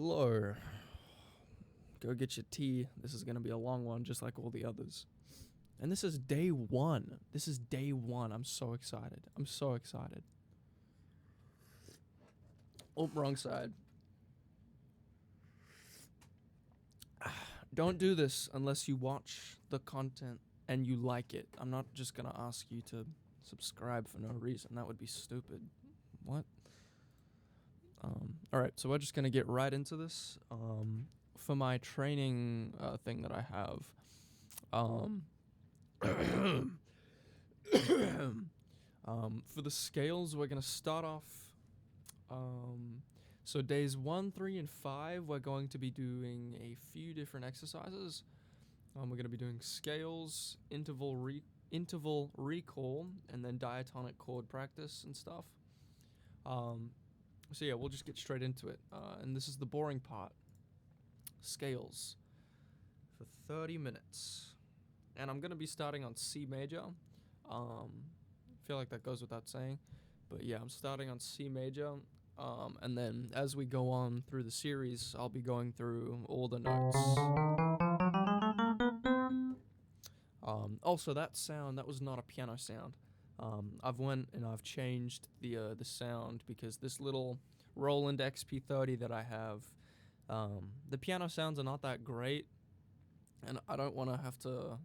Hello. Go get your tea. This is going to be a long one, just like all the others. And this is day one. This is day one. I'm so excited. I'm so excited. Oh, wrong side. Don't do this unless you watch the content and you like it. I'm not just going to ask you to subscribe for no reason. That would be stupid. What? Alright, so we're just going to get right into this. For my training thing that I have, for the scales, we're going to start off. So days 1, 3, and 5, we're going to be doing a few different exercises. We're going to be doing scales, interval recall, and then diatonic chord practice and stuff. So yeah, we'll just get straight into it. And this is the boring part. Scales for 30 minutes. And I'm going to be starting on C major. I feel like that goes without saying. But yeah, I'm starting on C major. And then as we go on through the series, I'll be going through all the notes. Also, that sound, that was not a piano sound. I've went and I've changed the sound because this little Roland XP30 that I have, the piano sounds are not that great, and I don't want to have to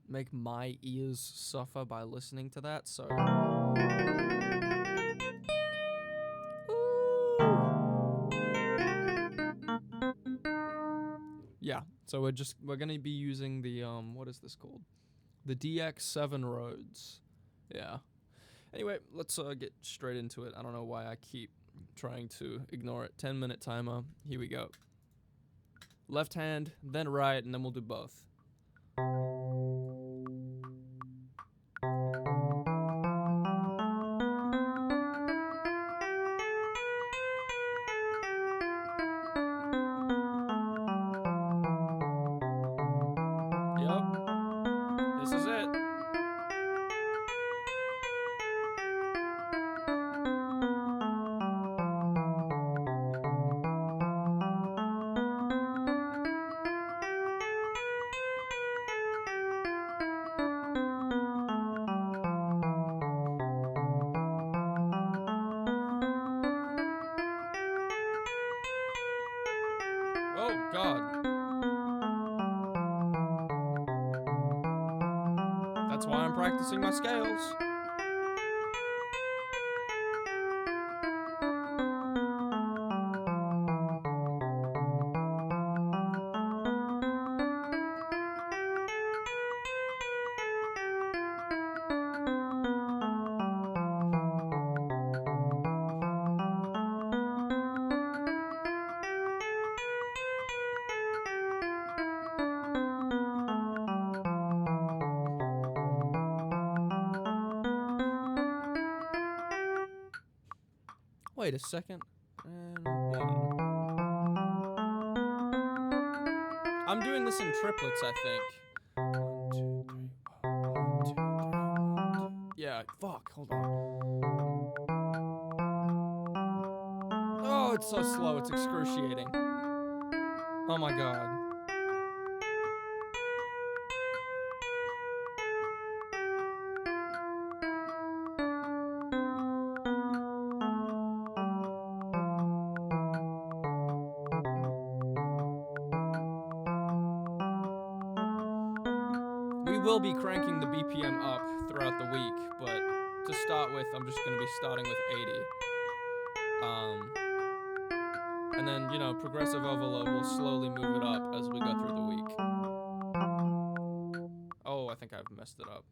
make my ears suffer by listening to that, so... Yeah, so we're gonna be using the, what is this called? The DX7 Rhodes. Yeah. Anyway, let's get straight into it. I don't know why I keep trying to ignore it. 10-minute timer. Here we go. Left hand, then right, and then we'll do both. Yep. This is it. Oh, God. That's why I'm practicing my scales. Wait a second. And 1. I'm doing this in triplets, I think. 1, 2, 3, 1, 2, 3, 1, 2. Yeah, fuck, hold on. Oh, it's so slow, it's excruciating. Oh my god. We will be cranking the BPM up throughout the week, but to start with, I'm just going to be starting with 80. And then, you know, progressive overload will slowly move it up as we go through the week. Oh, I think I've messed it up.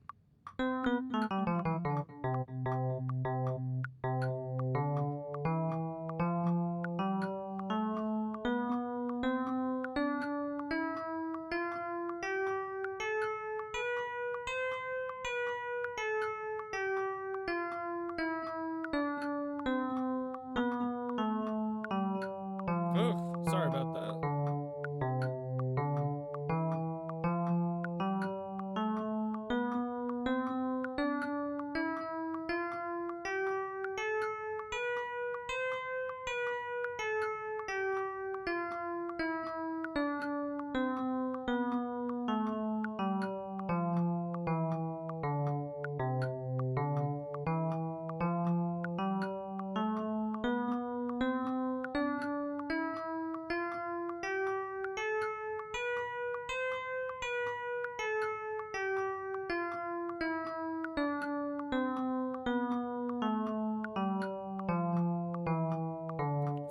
Ugh, sorry about that.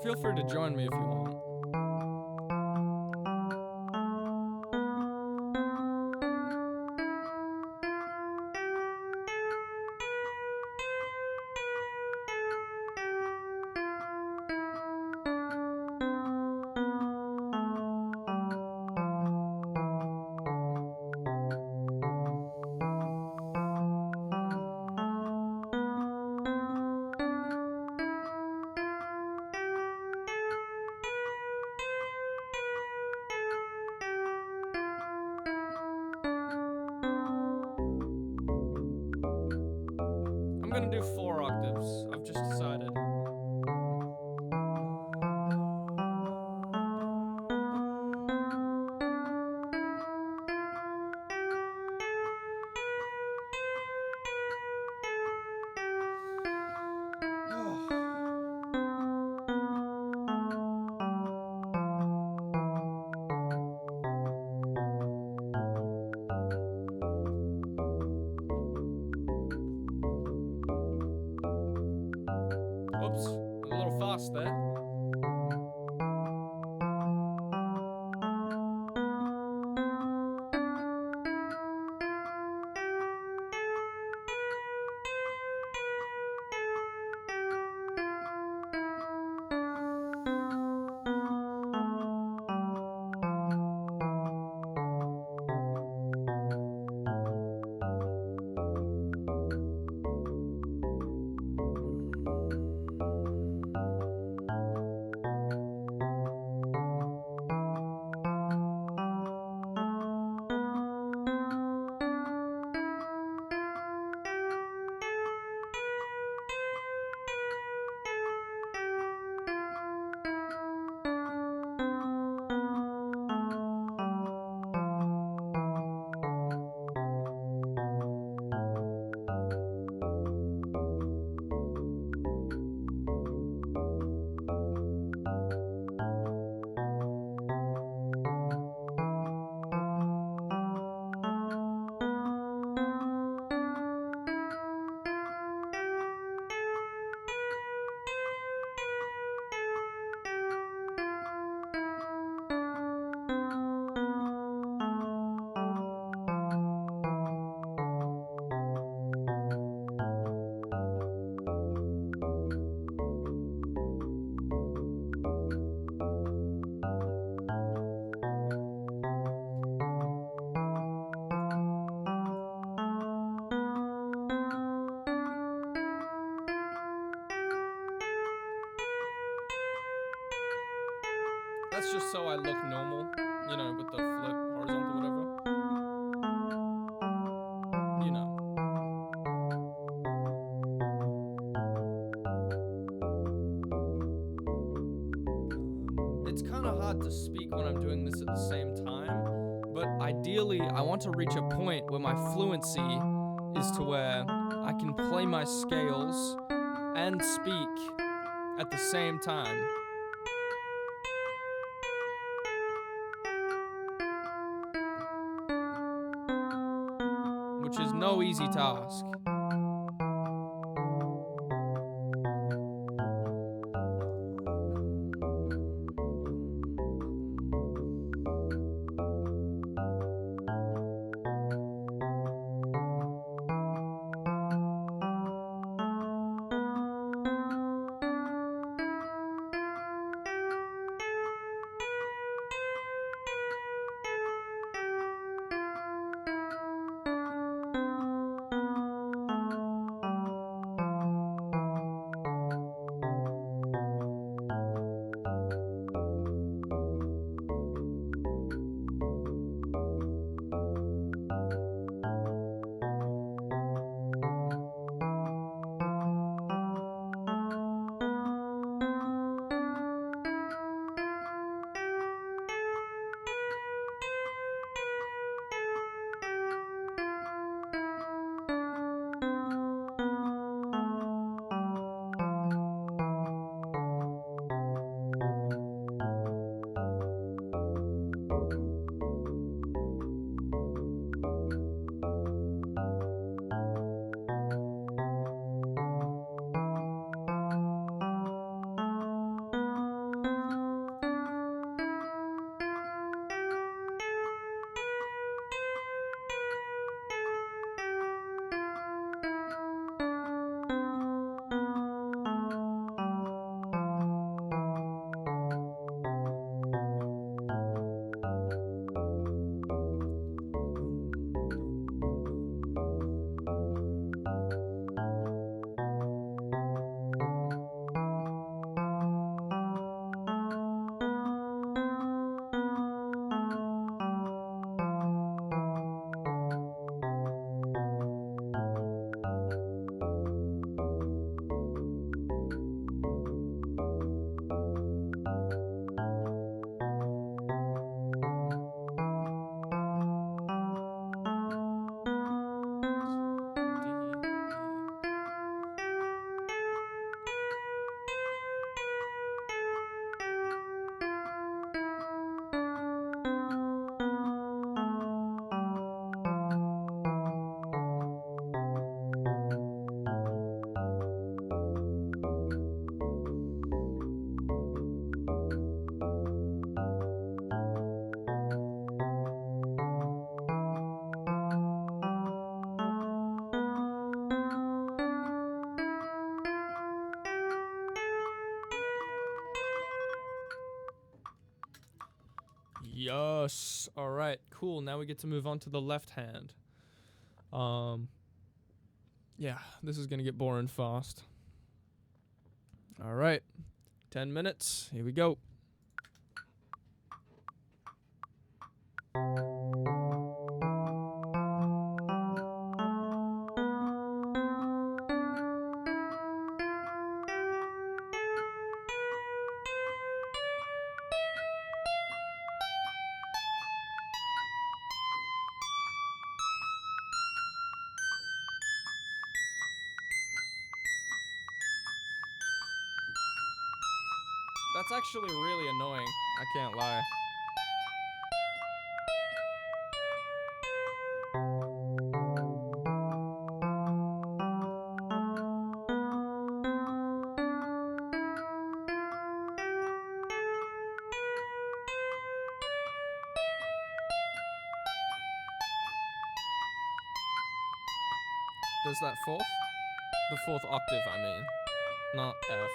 Feel free to join me if you want. I'm gonna do 4 octaves. I've just decided. Whoops, a little fast there. That's just so I look normal, you know, with the flip, horizontal, whatever. You know. It's kind of hard to speak when I'm doing this at the same time, but ideally I want to reach a point where my fluency is to where I can play my scales and speak at the same time. Which is no easy task. Yes. All right. Cool. Now we get to move on to the left hand. Yeah, this is gonna get boring fast. All right. 10 minutes. Here we go. That's actually really annoying. I can't lie. There's that fourth? The fourth octave, I mean. Not F.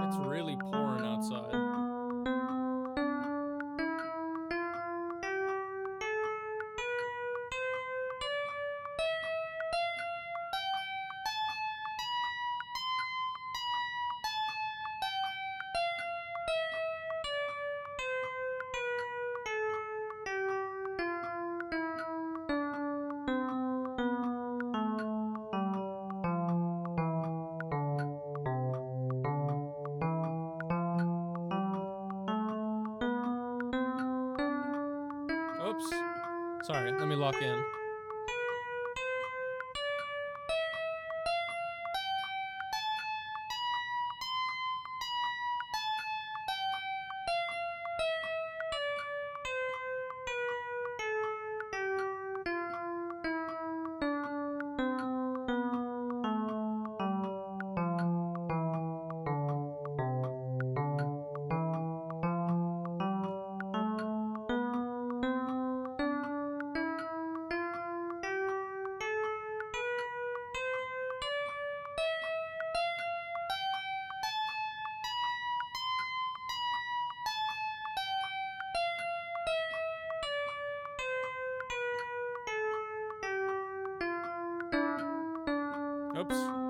It's really pouring outside. Oops. Sorry, let me lock in. Oops.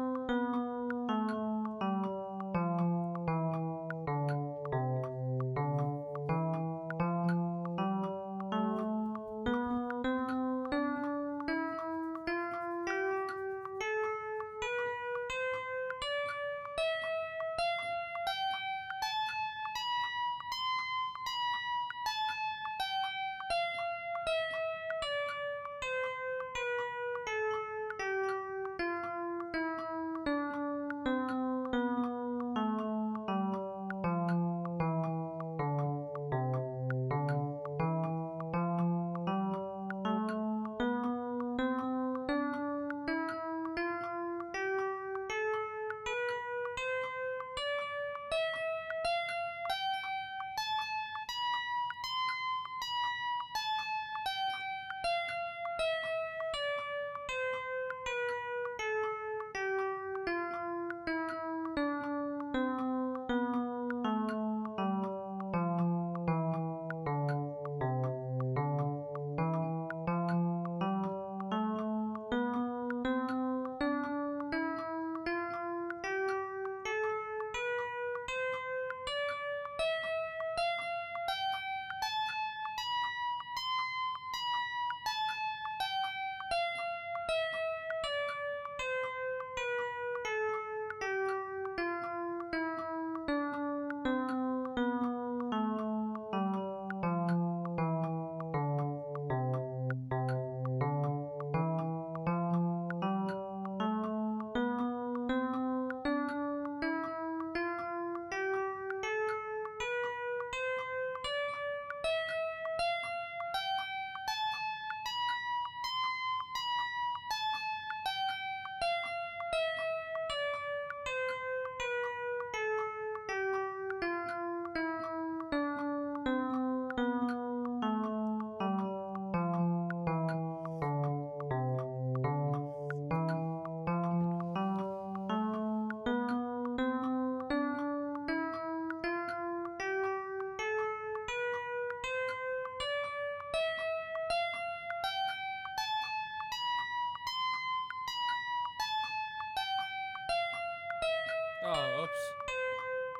Oh, oops.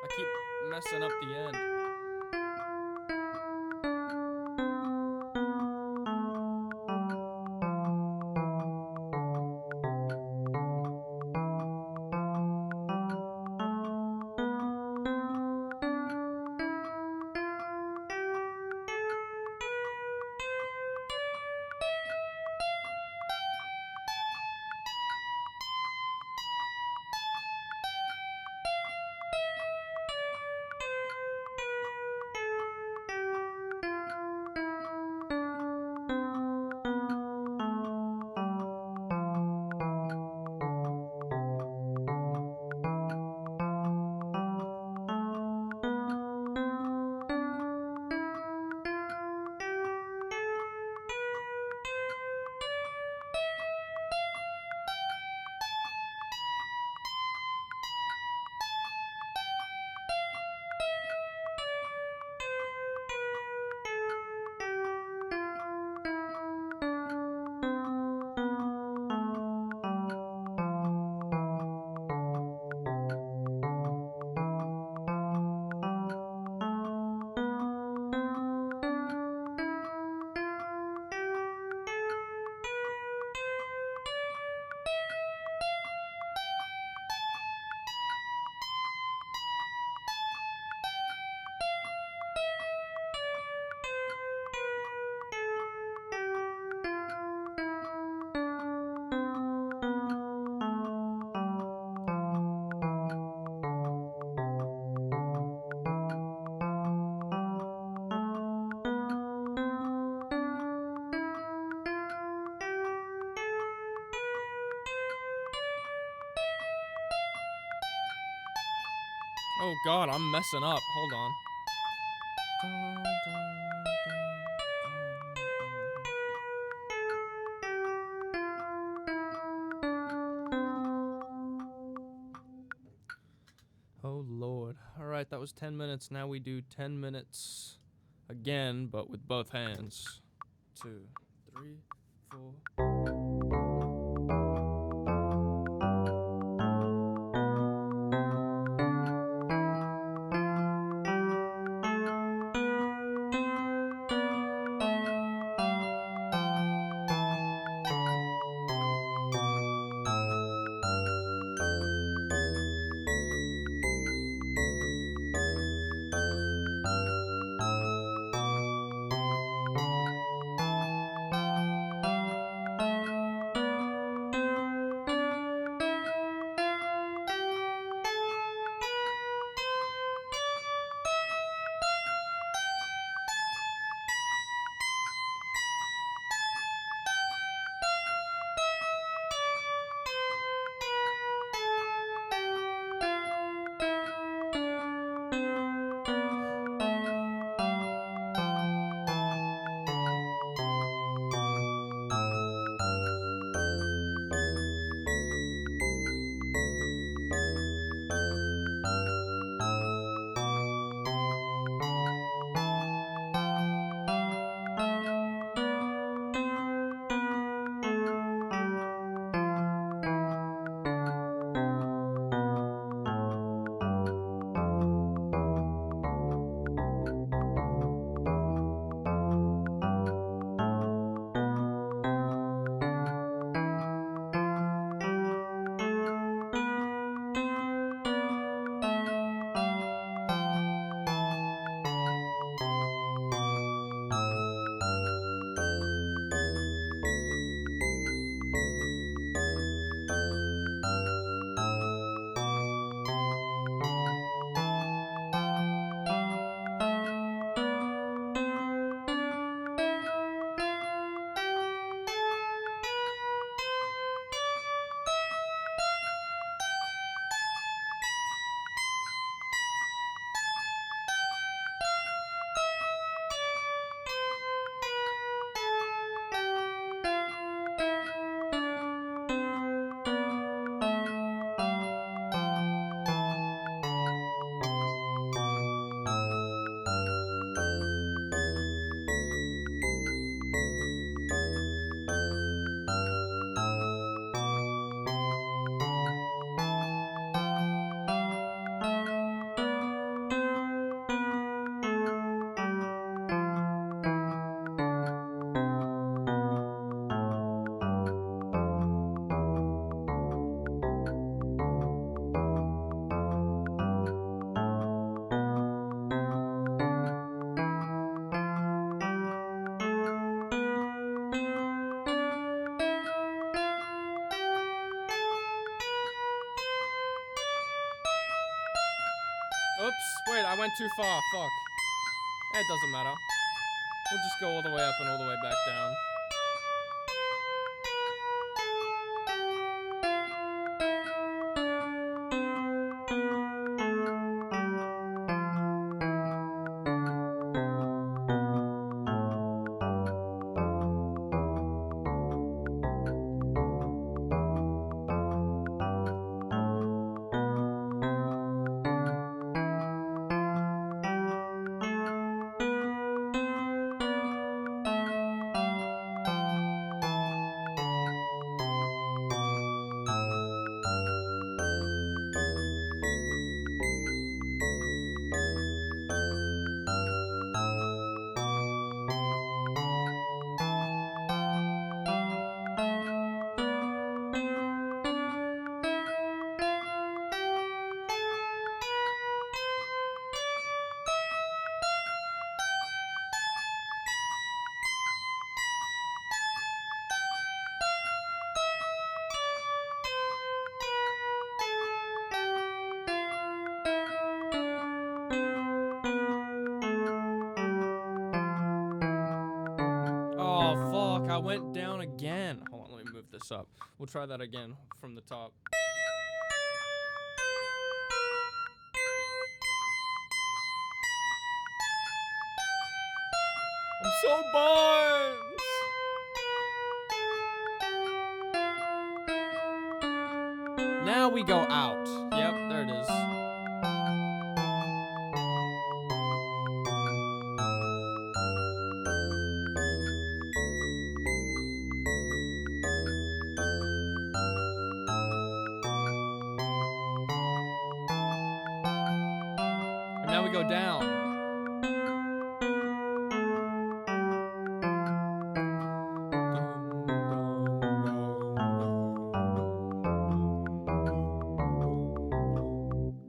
I keep messing up the end. Oh god, I'm messing up. Hold on. Oh lord. Alright, that was 10 minutes. Now we do 10 minutes again, but with both hands. 2, 3, 4. Whoops. Wait, I went too far. Fuck. It doesn't matter. We'll just go all the way up and all the way back down. Oh, fuck. I went down again. Hold on, let me move this up. We'll try that again from the top. I'm so buzzed. Now we go out. Yep, there it is. And now we go down.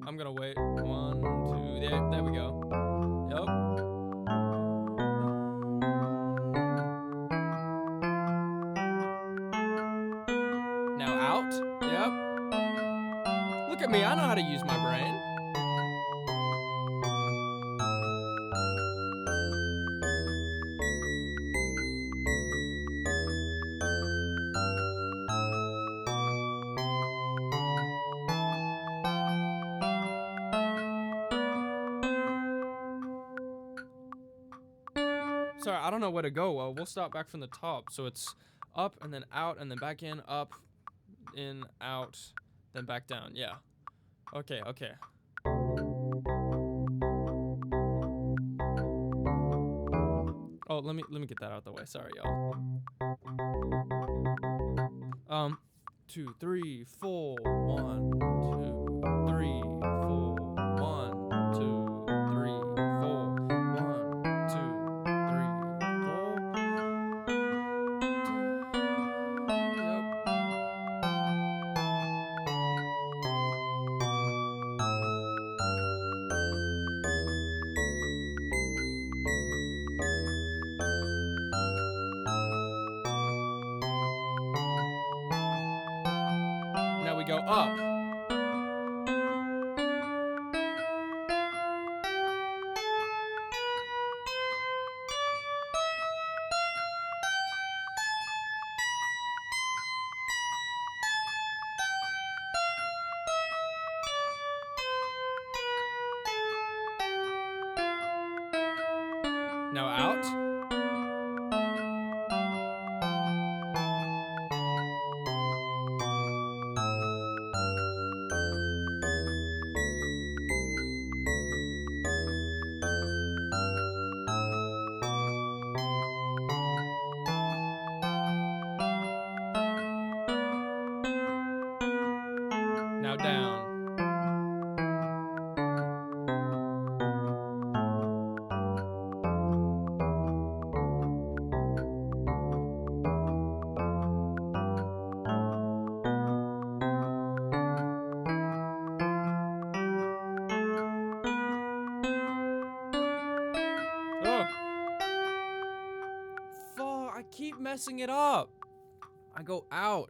I'm gonna wait. 1, 2, there we go. Yep. Now out. Yep. Look at me, I know how to use my brain. Sorry, I don't know where to go. We'll start back from the top. So it's up and then out and then back in, up, in, out, then back down. Yeah. Okay, okay. Oh, let me get that out of the way. Sorry, y'all. 2, 3, 4, 1, 2, 3, 4, 1, 2, 3, 4, 1, 2, 3, 4. Yep. Now we go up. Now out. Now down. Oh. Fuck, I keep messing it up. I go out.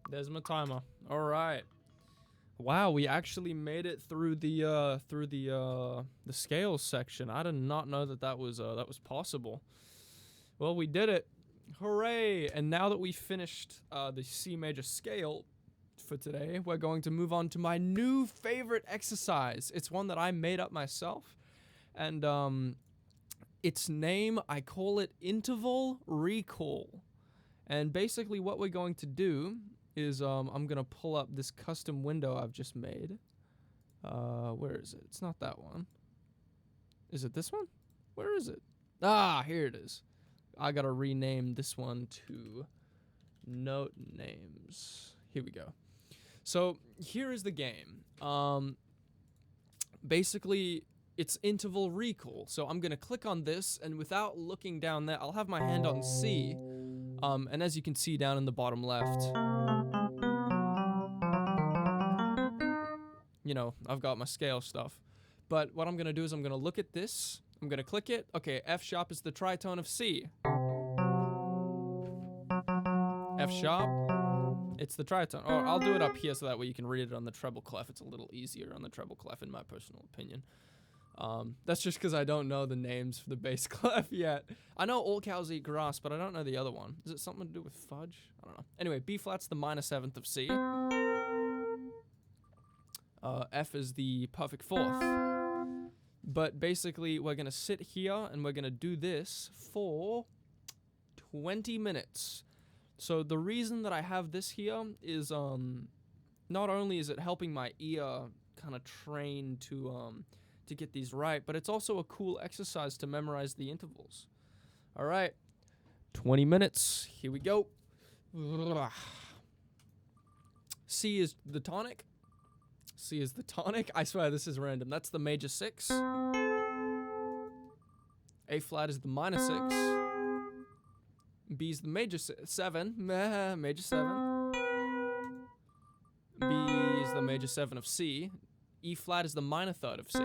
There's my timer. All right. Wow, we actually made it through the scales section. I did not know that was possible. Well, we did it. Hooray! And now that we finished the C major scale for today, we're going to move on to my new favorite exercise. It's one that I made up myself, and its name, I call it interval recall. And basically what we're going to do is I'm gonna pull up this custom window I've just made. Where is it? It's not that one. Is it this one? Where is it? Ah, here it is. I gotta rename this one to note names. Here we go. So here is the game. Basically, it's interval recall. So I'm gonna click on this, and without looking down there, I'll have my hand on C. And as you can see down in the bottom left, you know, I've got my scale stuff. But what I'm gonna do is I'm gonna look at this, I'm gonna click it. Okay, F sharp is the tritone of C. F sharp, it's the tritone. Oh, I'll do it up here so that way you can read it on the treble clef. It's a little easier on the treble clef in my personal opinion. That's just because I don't know the names for the bass clef yet. I know all cows eat grass, but I don't know the other one. Is it something to do with fudge? I don't know. Anyway, B flat's the minor seventh of C. F is the perfect fourth. But basically, we're gonna sit here and we're gonna do this for 20 minutes. So the reason that I have this here is, not only is it helping my ear kind of train to get these right, but it's also a cool exercise to memorize the intervals. All right, 20 minutes, here we go. C is the tonic. C is the tonic. I swear this is random. That's the major 6. A flat is the minor 6. B is the major 7. Major 7. B is the major 7 of C. E flat is the minor 3rd of C.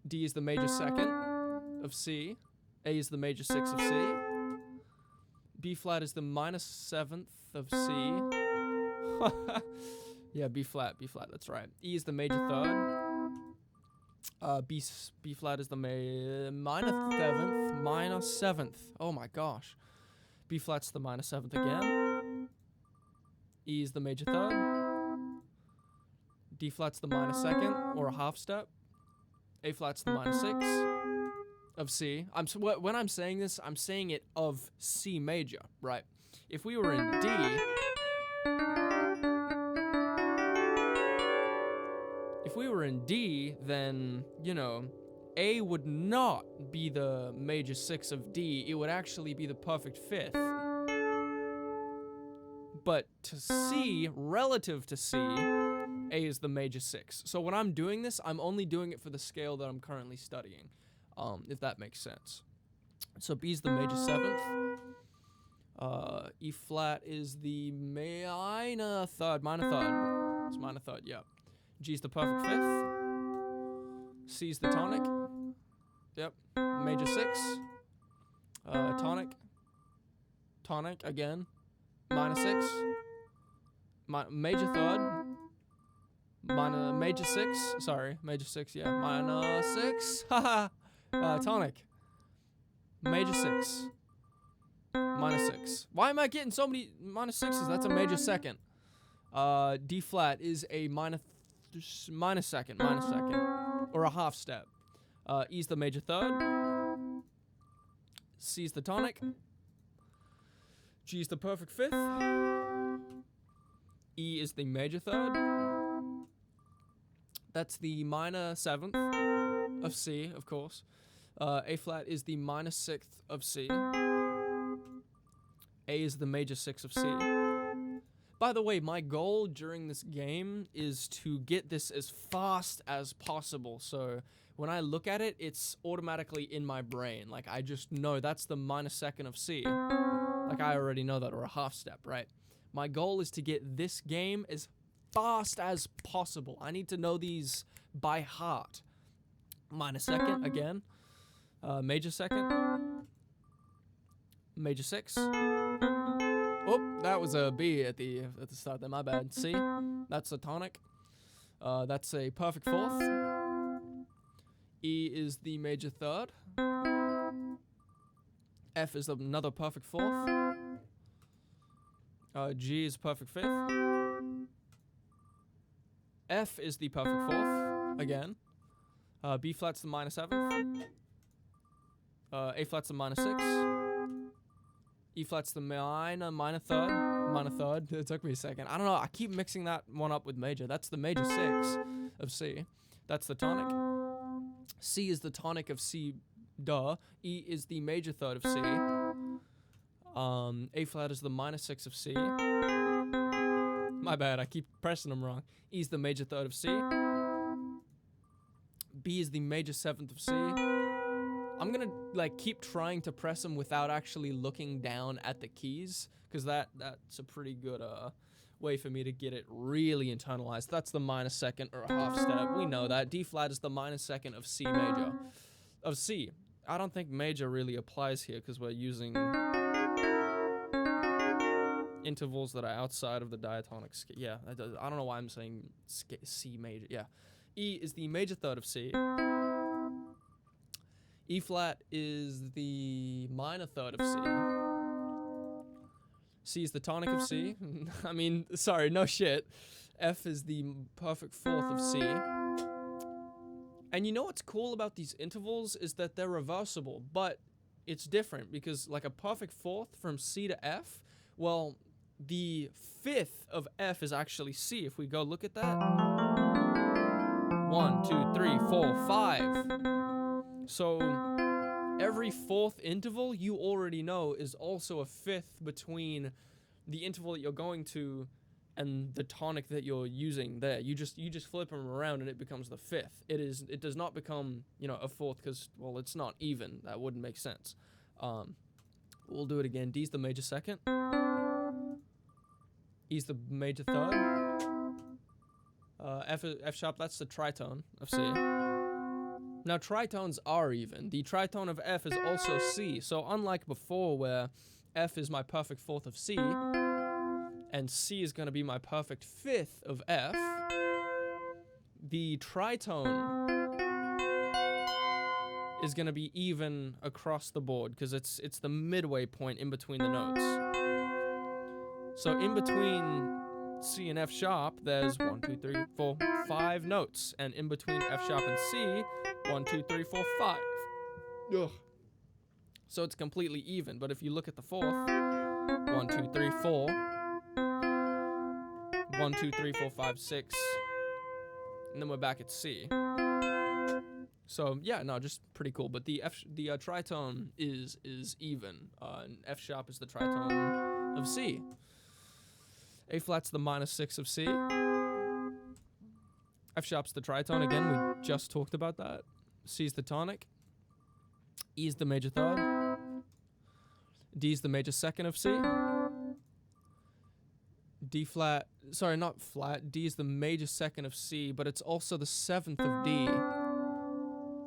D is the major 2nd of C. A is the major 6 of C. B flat is the minor 7th of C. Yeah, B flat, that's right. E is the major 3rd. B flat is the minor 7th, minor 7th. Oh my gosh. B flat's the minor 7th again. E is the major 3rd. D flat's the minor 2nd, or a half step. A flat's the minor 6 of C. When I'm saying this, I'm saying it of C major, right? If we were in D, then, you know, A would not be the major 6 of D. It would actually be the perfect 5th. But to C, relative to C, A is the major 6. So when I'm doing this, I'm only doing it for the scale that I'm currently studying, if that makes sense. So B's the major 7th. E flat is the minor 3rd. It's minor 3rd, yeah. G's the perfect 5th. C's the tonic. Yep. Major 6. Tonic. Tonic again. Minor 6. Major 3rd. major 6. Sorry, major 6. Yeah, minor 6. Haha. Tonic. Major 6. Minor 6. Why am I getting so many minor 6s? That's a major second. D flat is a minor second, or a half step. E's the major third. C's the tonic. G's the perfect fifth. E is the major third. That's the minor 7th of C, of course. A flat is the minor 6th of C. A is the major 6 of C. By the way, my goal during this game is to get this as fast as possible. So when I look at it, it's automatically in my brain. Like, I just know that's the minor 2nd of C. Like, I already know that, or a half step, right? My goal is to get this game as fast as possible. I need to know these by heart. Minor 2nd, again. Major 2nd. Major 6. Oh, that was a B at the start there, my bad. C, that's a tonic. That's a perfect 4th. E is the major 3rd. F is another perfect 4th. G is perfect 5th. F is the perfect 4th, again. B flat's the minor 7th. A flat's the minor 6th. E flat's the minor 3rd. It took me a second. I don't know. I keep mixing that one up with major. That's the major 6 of C. That's the tonic. C is the tonic of C. Duh. E is the major 3rd of C. A flat is the minor 6 of C. My bad. I keep pressing them wrong. E is the major 3rd of C. B is the major 7th of C. I'm gonna like keep trying to press them without actually looking down at the keys, because that's a pretty good way for me to get it really internalized. That's the minor 2nd or a half step. We know that. D flat is the minor 2nd of C major. Of C. I don't think major really applies here because we're using intervals that are outside of the diatonic scale. Yeah, I don't know why I'm saying C major. Yeah. E is the major 3rd of C. E flat is the minor 3rd of C. C is the tonic of C. I mean, sorry, no shit. F is the perfect 4th of C. And you know what's cool about these intervals is that they're reversible, but it's different because like a perfect 4th from C to F, well, the 5th of F is actually C. If we go look at that. 1, 2, 3, 4, 5. So every 4th interval you already know is also a 5th between the interval that you're going to and the tonic that you're using there. You just flip them around and it becomes the 5th. It does not become, you know, a 4th because, well, it's not even. That wouldn't make sense. We'll do it again. D's the major 2nd. E's the major 3rd. F sharp, that's the tritone of C. Now, tritones are even. The tritone of F is also C. So unlike before where F is my perfect 4th of C, and C is going to be my perfect 5th of F, the tritone is going to be even across the board because it's the midway point in between the notes. So in between C and F sharp, there's 1, 2, 3, 4, 5 notes. And in between F sharp and C, 1, 2, 3, 4, 5. Ugh. So it's completely even. But if you look at the 4th, 1, 2, 3, 4. 1, 2, 3, 4, 5, 6. And then we're back at C. So yeah, no, just pretty cool. But the tritone is even. And F sharp is the tritone of C. A flat's the minor 6 of C. F sharp's the tritone. Again, we just talked about that. C's the tonic. E's the major 3rd. D's the major 2nd of C. D flat, sorry, not flat. D is the major 2nd of C, but it's also the 7th of D.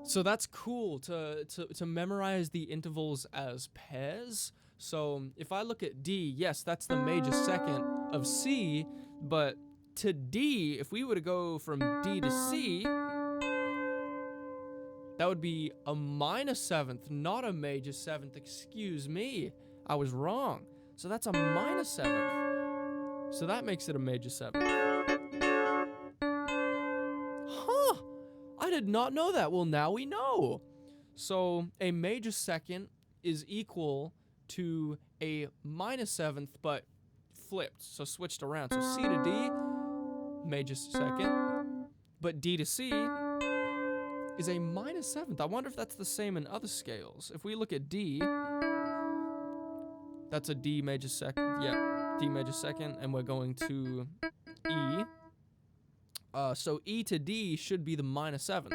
So that's cool to memorize the intervals as pairs. So if I look at D, yes, that's the major 2nd of C, but to D, if we were to go from D to C, that would be a minor 7th, not a major 7th. Excuse me. I was wrong. So that's a minor 7th. So that makes it a major 7th. Huh. I did not know that. Well, now we know. So a major 2nd is equal to a minor 7th, but flipped. So switched around. So C to D, major 2nd. But D to C is a minor 7th. I wonder if that's the same in other scales. If we look at D, that's a D major 2nd. Yeah, D major 2nd. And we're going to E. So E to D should be the minor 7th.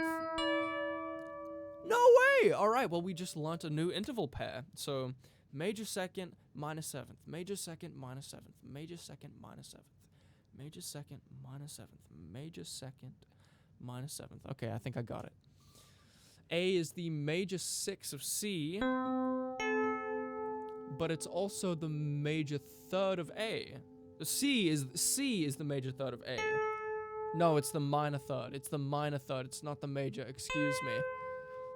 No way! All right, well, we just learnt a new interval pair. So major 2nd, minor 7th. Major 2nd, minor 7th. Major 2nd, minor 7th. Major 2nd, minor 7th. Major 2nd, minor 7th. Okay, I think I got it. A is the major 6 of C, but it's also the major 3rd of A. C is the major 3rd of A. No, it's the minor 3rd. It's the minor 3rd. It's not the major. Excuse me.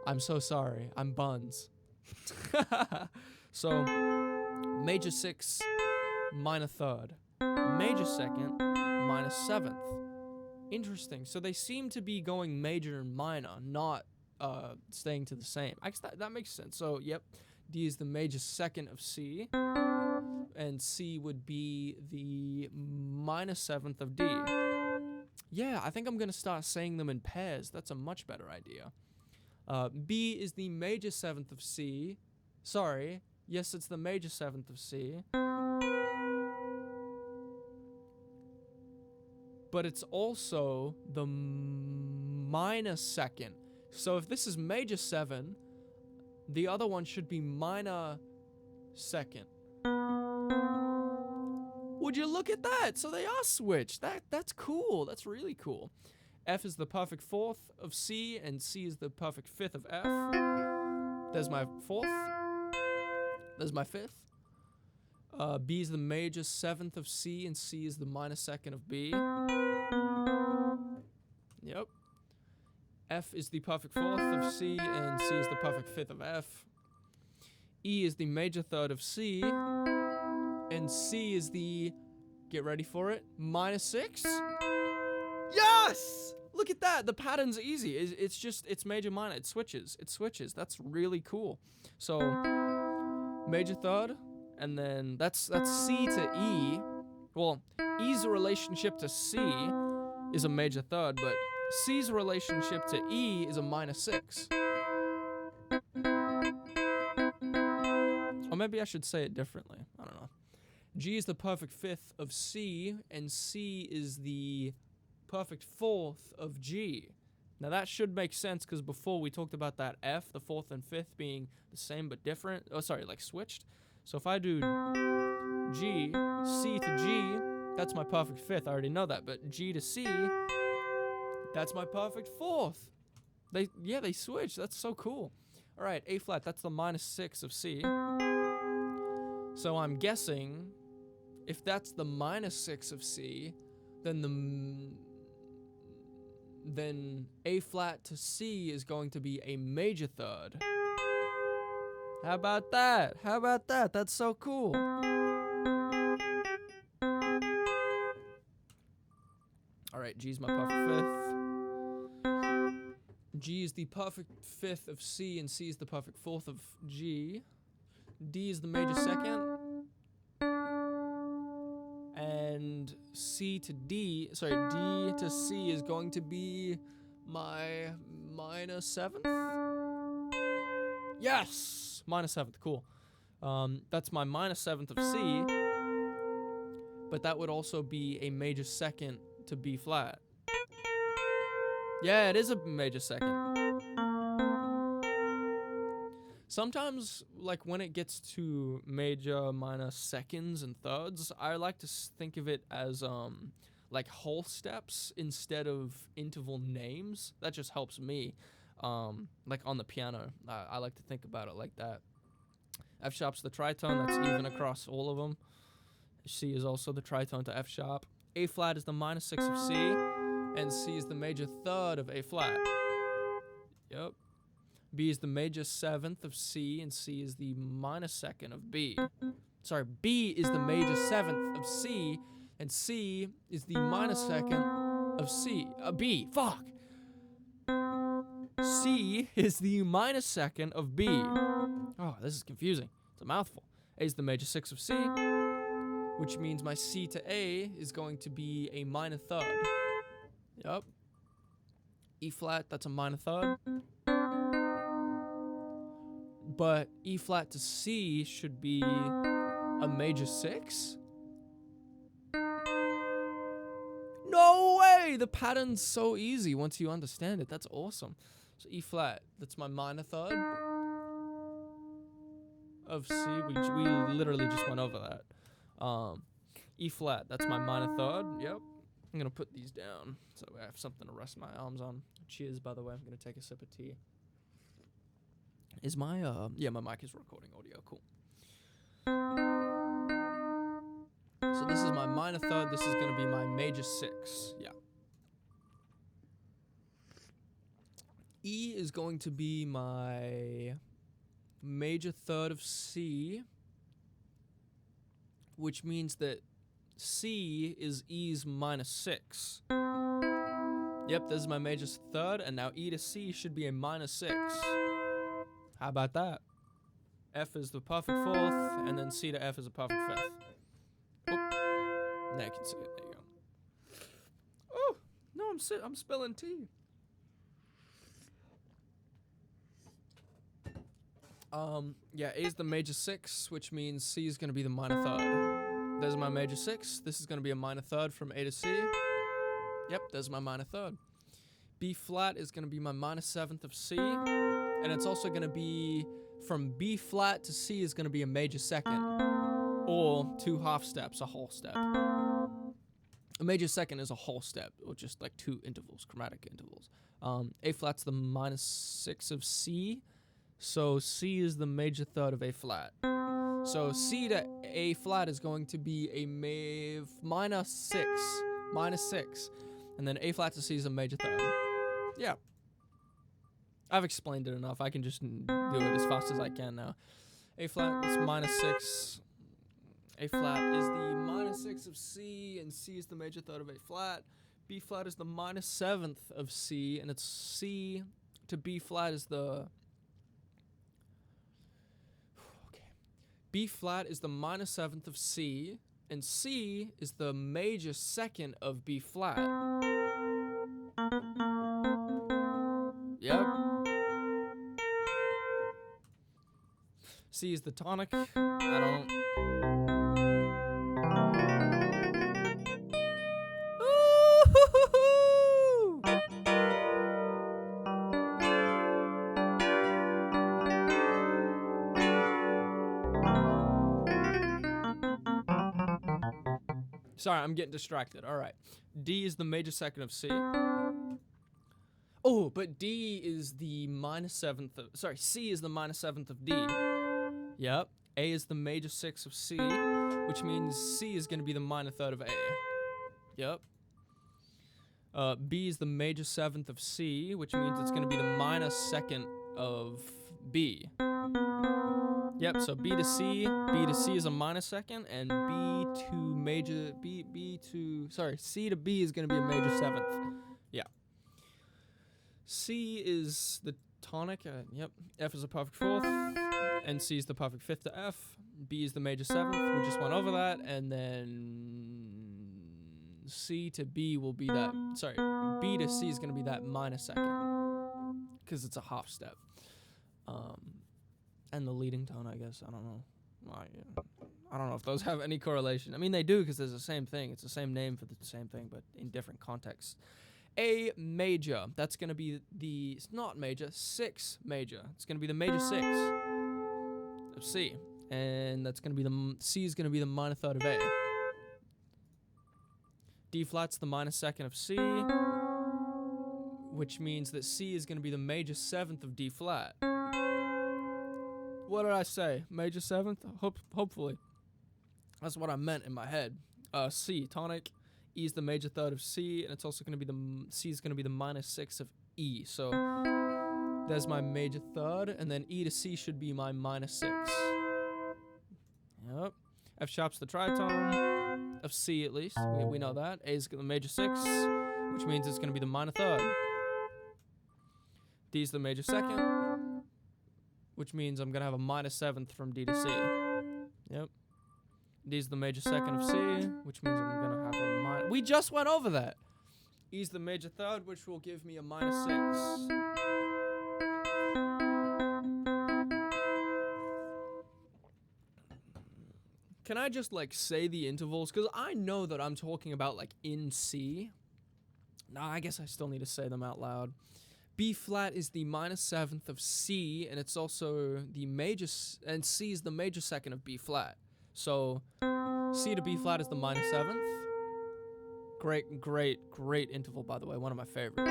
I'm so sorry. I'm buns. So, major 6, minor 3rd. Major 2nd, minor 7th. Interesting. So they seem to be going major and minor, not staying to the same. I guess that makes sense. So, yep. D is the major 2nd of C. And C would be the minor 7th of D. Yeah, I think I'm going to start saying them in pairs. That's a much better idea. B is the major 7th of C. Sorry. Yes, it's the major 7th of C. But it's also the minor 2nd. So if this is major 7, the other one should be minor 2nd. Would you look at that? So they are switched. That's cool. That's really cool. F is the perfect 4th of C, and C is the perfect 5th of F. There's my 4th. There's my 5th. B is the major 7th of C, and C is the minor 2nd of B. Yep. F is the perfect 4th of C, and C is the perfect 5th of F. E is the major 3rd of C, and C is the, get ready for it, minor 6? Yes! Look at that. The pattern's easy. It's just, it's major minor. It switches. It switches. That's really cool. So, major 3rd, and then that's C to E. Well, E's relationship to C is a major 3rd, but C's relationship to E is a minor 6. Or maybe I should say it differently. I don't know. G is the perfect 5th of C, and C is the perfect 4th of G. Now that should make sense because before we talked about that F, the 4th and 5th being the same but different. Oh, sorry, like switched. So if I do G, C to G, that's my perfect 5th. I already know that. But G to C, that's my perfect 4th. They switch. That's so cool. All right, A flat, that's the minor 6 of C. So I'm guessing if that's the minor 6 of C, then A flat to C is going to be a major 3rd. How about that? How about that? That's so cool. All right, G's my perfect 5th. G is the perfect 5th of C, and C is the perfect 4th of G. D is the major 2nd. And D to C is going to be my minor 7th. Yes! Minor 7th, cool. That's my minor 7th of C. But that would also be a major 2nd to B flat. Yeah, it is a major 2nd. Sometimes, like, when it gets to major, minor 2nds and 3rds, I like to think of it as, like, whole steps instead of interval names. That just helps me, like, on the piano. I like to think about it like that. F sharp's the tritone. That's even across all of them. C is also the tritone to F sharp. A flat is the minor 6 of C, and C is the major 3rd of A flat. Yep. B is the major 7th of C, and C is the minor 2nd of B. Sorry, B is the major 7th of C, and C is the minor 2nd of C. B. Fuck. C is the minor 2nd of B. Oh, this is confusing. It's a mouthful. A is the major 6 of C, which means my C to A is going to be a minor 3rd. Yep. E flat, that's a minor 3rd. But E flat to C should be a major 6? No way! The pattern's so easy once you understand it. That's awesome. So E flat, that's my minor 3rd of C. We literally just went over that. E flat, that's my minor 3rd. Yep. I'm gonna put these down so I have something to rest my arms on. Cheers, by the way. I'm gonna take a sip of tea. Is my yeah, my mic is recording audio. Cool. So this is my minor 3rd. This is gonna be my major 6. Yeah. E is going to be my major 3rd of C, which means that C is E's minor 6. Yep, this is my major 3rd, and now E to C should be a minor 6. How about that? F is the perfect 4th, and then C to F is a perfect 5th. Oh, now you can see it. There you go. Oh no, I'm spilling tea. Yeah, A is the major 6, which means C is gonna be the minor 3rd. There's my major 6. This is gonna be a minor 3rd from A to C. Yep, there's my minor 3rd. B flat is gonna be my minor 7th of C, and it's also gonna be from B flat to C is gonna be a major 2nd, or 2 half steps, a whole step. A major 2nd is a whole step, or just like 2 intervals, chromatic intervals. A flat's the minor 6 of C. So C is the major 3rd of A flat. So C to A flat is going to be a minor 6, and then A flat to C is a major 3rd. Yeah. I've explained it enough. I can just do it as fast as I can now. A flat is minor 6. A flat is the minor 6 of C, and C is the major 3rd of A flat. B flat is the minor 7th of C, and it's C to B flat is the... B flat is the minor 7th of C, and C is the major 2nd of B flat. Yep. C is the tonic. I don't... Sorry, I'm getting distracted. All right. D is the major 2nd of C. Oh, but D is the minor 7th of... Sorry, C is the minor 7th of D. Yep. A is the major 6 of C, which means C is going to be the minor 3rd of A. Yep. B is the major 7th of C, which means it's going to be the minor 2nd of B. Yep, so B to C is a minor 2nd, and C to B is going to be a major 7th. Yeah. C is the tonic, yep, F is a perfect 4th, and C is the perfect 5th to F. B is the major 7th, we just went over that, and then C to B will be that, sorry, B to C is going to be that minor 2nd, because it's a half step. And the leading tone, I guess. I don't know. I don't know if those have any correlation. I mean, they do because there's the same thing. It's the same name for the same thing, but in different contexts. A major. That's going to be the... It's not major. 6 major. It's going to be the major 6 of C. And that's going to be the... C is going to be the minor 3rd of A. D flat's the minor 2nd of C, which means that C is going to be the major 7th of D flat. What did I say? Major 7th? Hopefully. That's what I meant in my head. C, tonic. E is the major third of C, and it's also going to be C is going to be the minor 6 of E. So there's my major third, and then E to C should be my minor 6. Yep. F sharp's the tritone of C, at least. We know that. A is the major 6, which means it's going to be the minor third. D is the major second, which means I'm going to have a minor 7th from D to C. Yep. D is the major second of C, which means I'm going to have a minor... We just went over that! E is the major third, which will give me a minor 6. Can I just, like, say the intervals? Because I know that I'm talking about, like, in C. Nah, I guess I still need to say them out loud. B flat is the minor 7th of C, and it's also the major... And C is the major second of B flat. So, C to B flat is the minor 7th. Great interval, by the way. One of my favorites.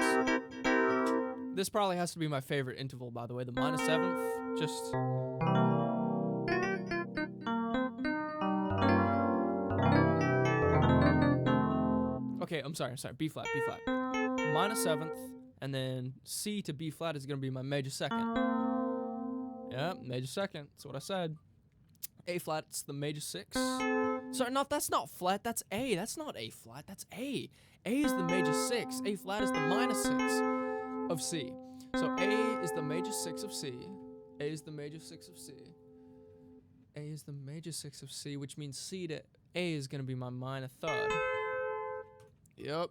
This probably has to be my favorite interval, by the way. The minor 7th. Just... Okay, I'm sorry, B flat. Minor 7th, and then C to B flat is going to be my major second. Yeah, major second, that's what I said. A flat's the major 6. Sorry, no, that's not flat, that's A. That's not A flat, that's A. A is the major 6, A flat is the minor 6 of C. So A is the major 6 of C. A is the major 6 of C. A is the major 6 of C, which means C to A is going to be my minor third. Yep.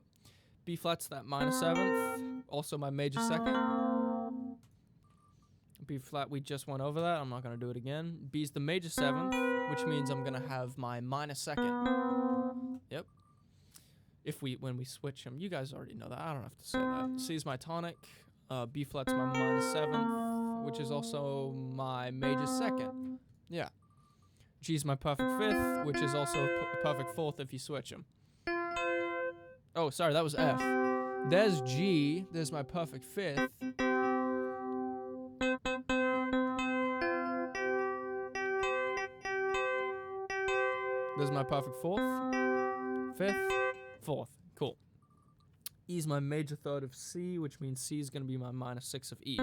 B flat's that minor 7th. Also my major second. B flat, we just went over that. I'm not going to do it again. B's the major 7th, which means I'm going to have my minor second. Yep. When we switch them, you guys already know that. I don't have to say that. C is my tonic. B flat's my minor 7th, which is also my major second. Yeah. G's my perfect 5th, which is also a perfect 4th if you switch them. Oh, sorry, that was F. There's G. There's my perfect 5th. There's my perfect 4th. 5th. 4th. Cool. E is my major third of C, which means C is going to be my minor 6 of E.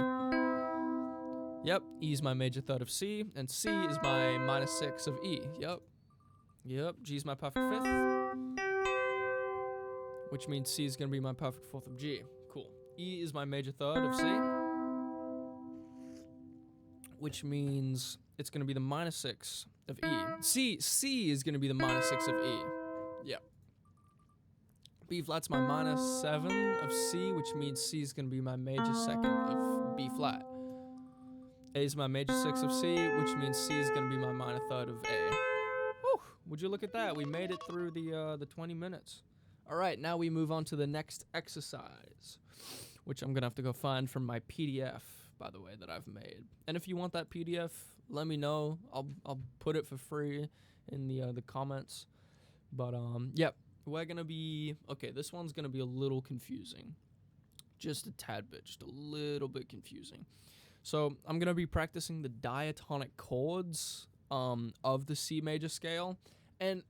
Yep, E is my major third of C, and C is my minor 6 of E. Yep. G is my perfect 5th. Which means C is going to be my perfect 4th of G. Cool. E is my major third of C. Which means it's going to be the minor 6 of E. C is going to be the minor 6 of E. Yep. B flat's my minor 7 of C, which means C is going to be my major second of B flat. A is my major 6 of C, which means C is going to be my minor third of A. Whew, would you look at that? We made it through the 20 minutes. All right, now we move on to the next exercise, which I'm going to have to go find from my PDF, by the way, that I've made. And if you want that PDF, let me know. I'll put it for free in the comments. But, yep, we're going to be... Okay, this one's going to be a little confusing. Just a tad bit, just a little bit confusing. So I'm going to be practicing the diatonic chords of the C major scale. And...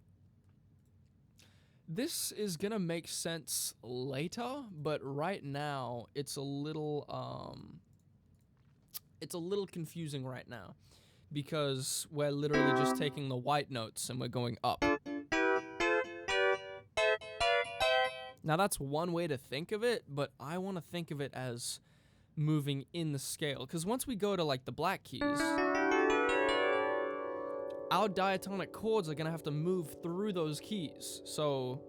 this is gonna make sense later, but right now it's a little confusing right now because we're literally just taking the white notes and we're going up. Now that's one way to think of it, but I want to think of it as moving in the scale, because once we go to like the black keys, our diatonic chords are going to have to move through those keys. So...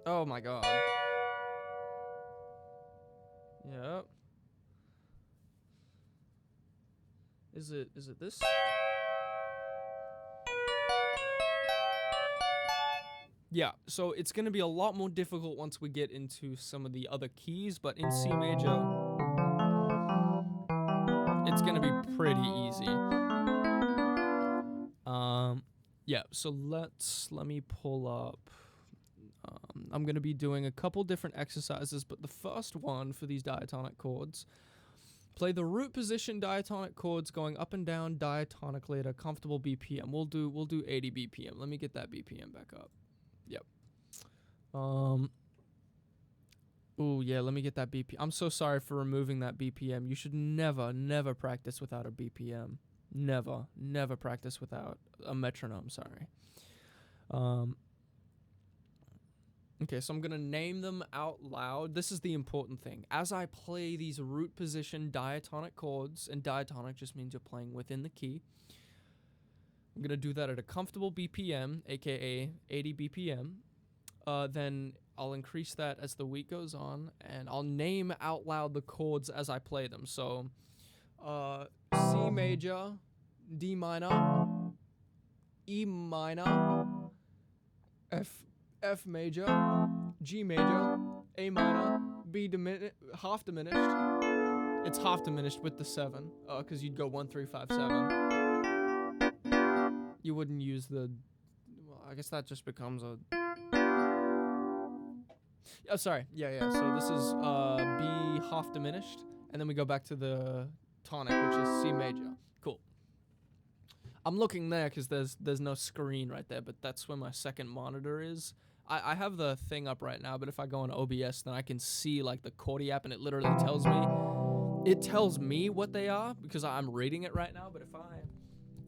oh my god. Yep. Is it this? Yeah, so it's going to be a lot more difficult once we get into some of the other keys, but in C major, it's going to be pretty easy. Yeah, so let me pull up. I'm going to be doing a couple different exercises, but the first one for these diatonic chords, Play the root position diatonic chords going up and down diatonically at a comfortable BPM. We'll do 80 BPM. Let me get that BPM back up. Yep. Ooh, yeah, let me get that BPM. I'm so sorry for removing that BPM. You should never practice without a BPM. Never practice without a metronome, sorry. Okay, so I'm going to name them out loud. This is the important thing. As I play these root position diatonic chords, and diatonic just means you're playing within the key, I'm going to do that at a comfortable BPM, aka 80 BPM. Then I'll increase that as the week goes on, and I'll name out loud the chords as I play them. So, C major, D minor, E minor, F major, G major, A minor, B half diminished. It's half diminished with the 7, because you'd go 1, 3, 5, 7. You wouldn't use the. Well, I guess that just becomes a. Oh, sorry. Yeah. So this is B half diminished, and then we go back to the tonic, which is C major. Cool. I'm looking there because there's no screen right there, but that's where my second monitor is. I have the thing up right now, but if I go on OBS, then I can see like the chordy app, and it literally tells me what they are because I'm reading it right now. But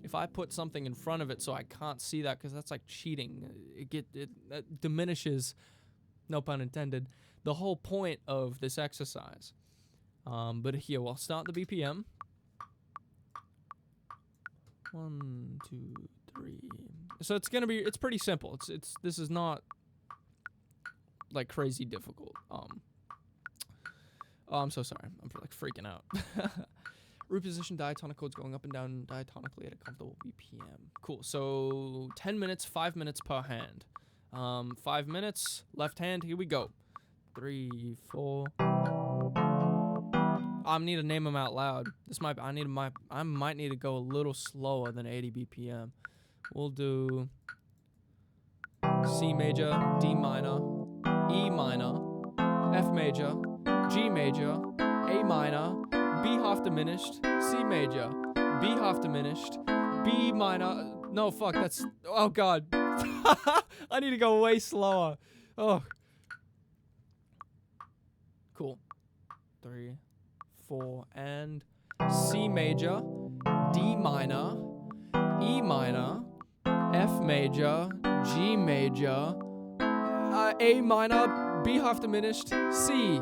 if I put something in front of it so I can't see that, because that's like cheating. It diminishes, no pun intended, the whole point of this exercise. But here we'll start the BPM. 1, 2, 3. So it's pretty simple. This is not like crazy difficult. Oh, I'm so sorry. I'm like freaking out. Root position diatonic chords going up and down diatonically at a comfortable BPM. Cool. So 10 minutes, 5 minutes per hand. 5 minutes, left hand. Here we go. 3, 4. I need to name them out loud. I might need to go a little slower than 80 BPM. We'll do C major, D minor, E minor, F major, G major, A minor, B half diminished, C major, B half diminished, B minor. No, fuck, that's. Oh, God. I need to go way slower. Oh. Cool. 3, 4, and C major, D minor, E minor, F major, G major, A minor, B half diminished, C,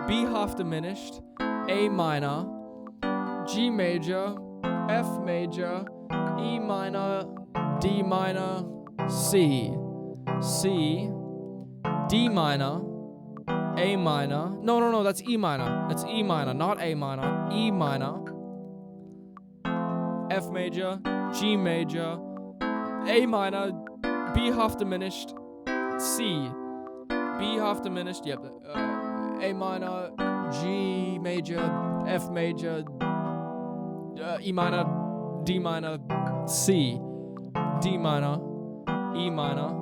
B half diminished, A minor, G major, F major, E minor, D minor, C, D minor, A minor. No, that's E minor. That's E minor, not A minor. E minor, F major, G major, A minor, B half diminished, C, B half diminished, yep, A minor, G major, F major, E minor, D minor, C, D minor, E minor,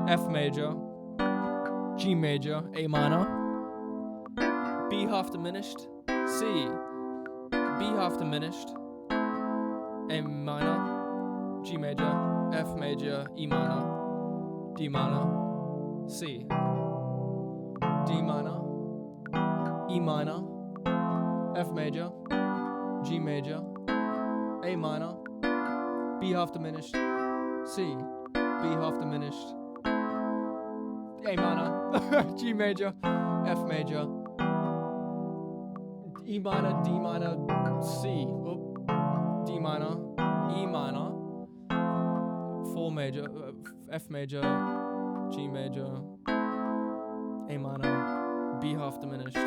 F major, G major, A minor, B half diminished, C, B half diminished, A minor, G major, F major, E minor, D minor, C, D minor, E minor, F major, G major, A minor, B half diminished, C, B half diminished, A minor, G major, F major, E minor, D minor, C, D minor, E minor, 4 major, F major, G major, A minor, B half diminished,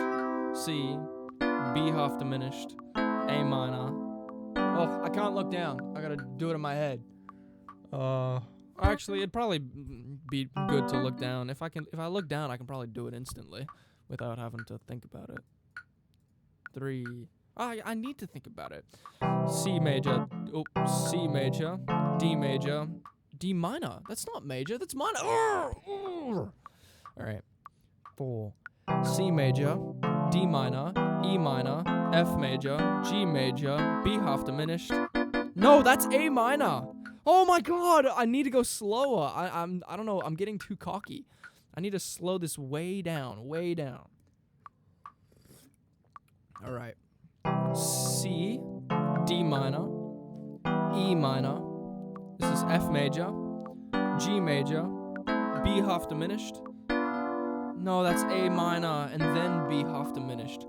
C, B half diminished, A minor. Oh, I can't look down. I gotta do it in my head. Actually, it'd probably be good to look down. If I look down, I can probably do it instantly without having to think about it. 3. I need to think about it. C major. Oh, C major. D major. D minor. That's not major. That's minor. All right. 4. C major. D minor, E minor, F major, G major, B half diminished. No, that's A minor. Oh my god, I need to go slower. I don't know, I'm getting too cocky. I need to slow this way down, way down. All right. C, D minor, E minor. This is F major, G major, B half diminished. No, that's A minor and then B half diminished.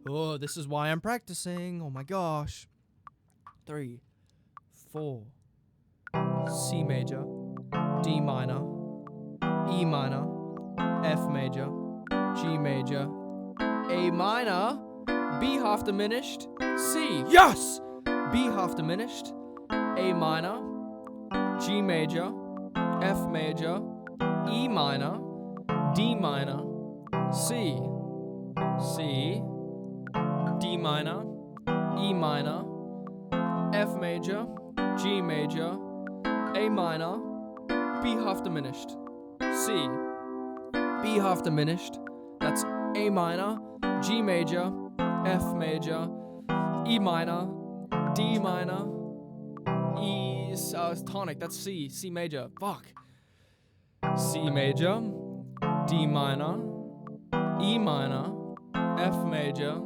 Oh, this is why I'm practicing. Oh my gosh. 3, 4. C major, D minor, E minor, F major, G major, A minor, B half diminished, C. Yes! B half diminished, A minor, G major, F major, E minor, D minor, C, C, D minor, E minor, F major, G major, A minor, B half diminished, C, B half diminished, that's A minor, G major, F major, E minor, D minor, E, tonic, that's C, C major, fuck. C major, D minor, E minor, F major,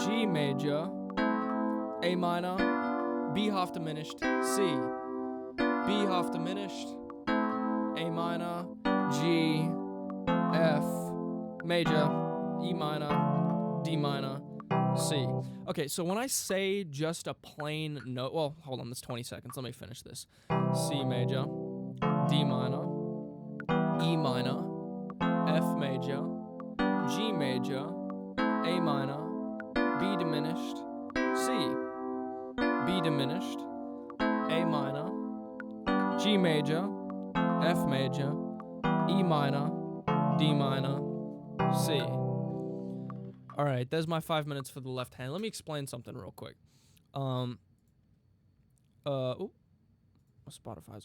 G major, A minor, B half diminished, C, B half diminished, A minor, G, F major, E minor, D minor, C. Okay, so when I say just a plain note, well, hold on, that's 20 seconds. Let me finish this. C major, D minor, E minor, F major, G major, A minor, B diminished, C, B diminished, A minor, G major, F major, E minor, D minor, C. All right, there's my 5 minutes for the left hand. Let me explain something real quick. Spotify's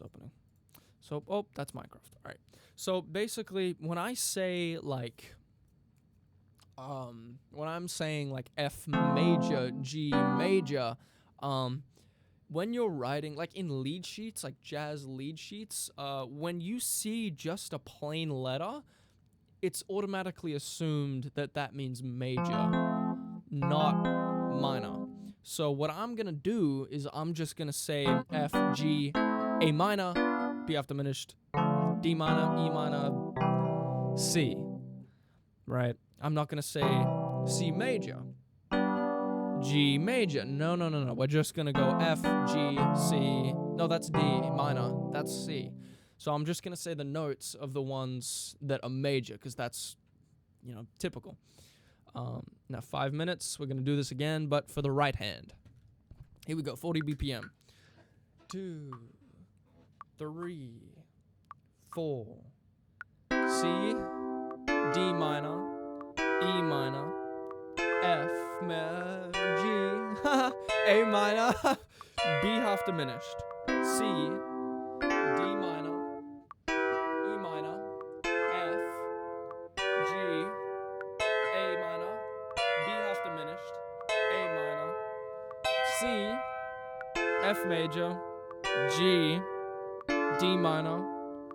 opening. So, that's Minecraft. All right. So basically, when I say like, when I'm saying like F major, G major, when you're writing, like in lead sheets, like jazz lead sheets, when you see just a plain letter, it's automatically assumed that that means major, not minor. So what I'm gonna do is I'm just gonna say F, G, A minor, B half diminished, D minor, E minor, C, right? I'm not gonna say C major, G major. No. We're just gonna go F, G, C. No, that's D minor. That's C. So I'm just gonna say the notes of the ones that are major, because that's, typical. Now 5 minutes. We're gonna do this again, but for the right hand. Here we go. 40 BPM. 2, 3, 4. C, D minor, E minor, F, G, A minor, B half diminished, C, D minor, E minor, F, G, A minor, B half diminished, A minor, C, F major, G, D minor,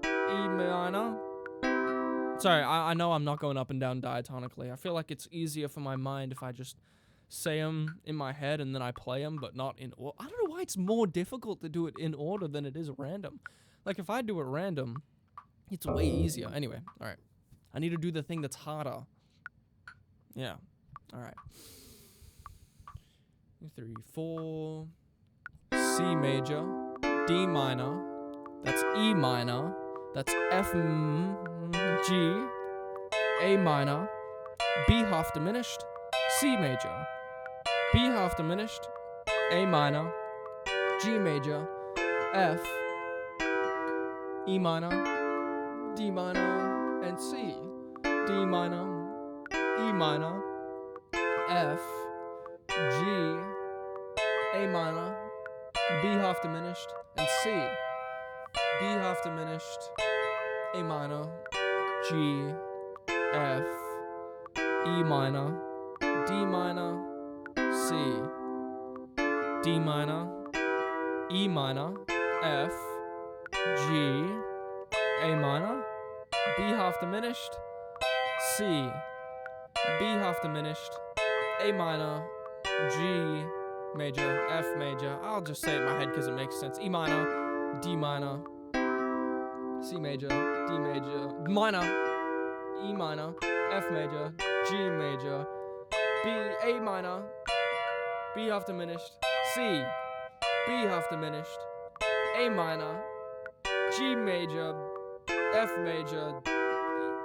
E minor. Sorry, I know I'm not going up and down diatonically. I feel like it's easier for my mind if I just say them in my head and then I play them, but not in order. I don't know why it's more difficult to do it in order than it is random. Like, if I do it random, it's way easier. Anyway, all right. I need to do the thing that's harder. Yeah. All right. 3, 4. C major, D minor. That's E minor. That's F, G, A minor, B half diminished, C major, B half diminished, A minor, G major, F, E minor, D minor, and C, D minor, E minor, F, G, A minor, B half diminished, and C, B half diminished, A minor, G, F, E minor, D minor, C, D minor, E minor, F, G, A minor, B half diminished, C, B half diminished, A minor, G major, F major. I'll just say it in my head because it makes sense. E minor, D minor, C major, D major, minor, E minor, F major, G major, B, A minor, B half diminished, C, B half diminished, A minor, G major, F major,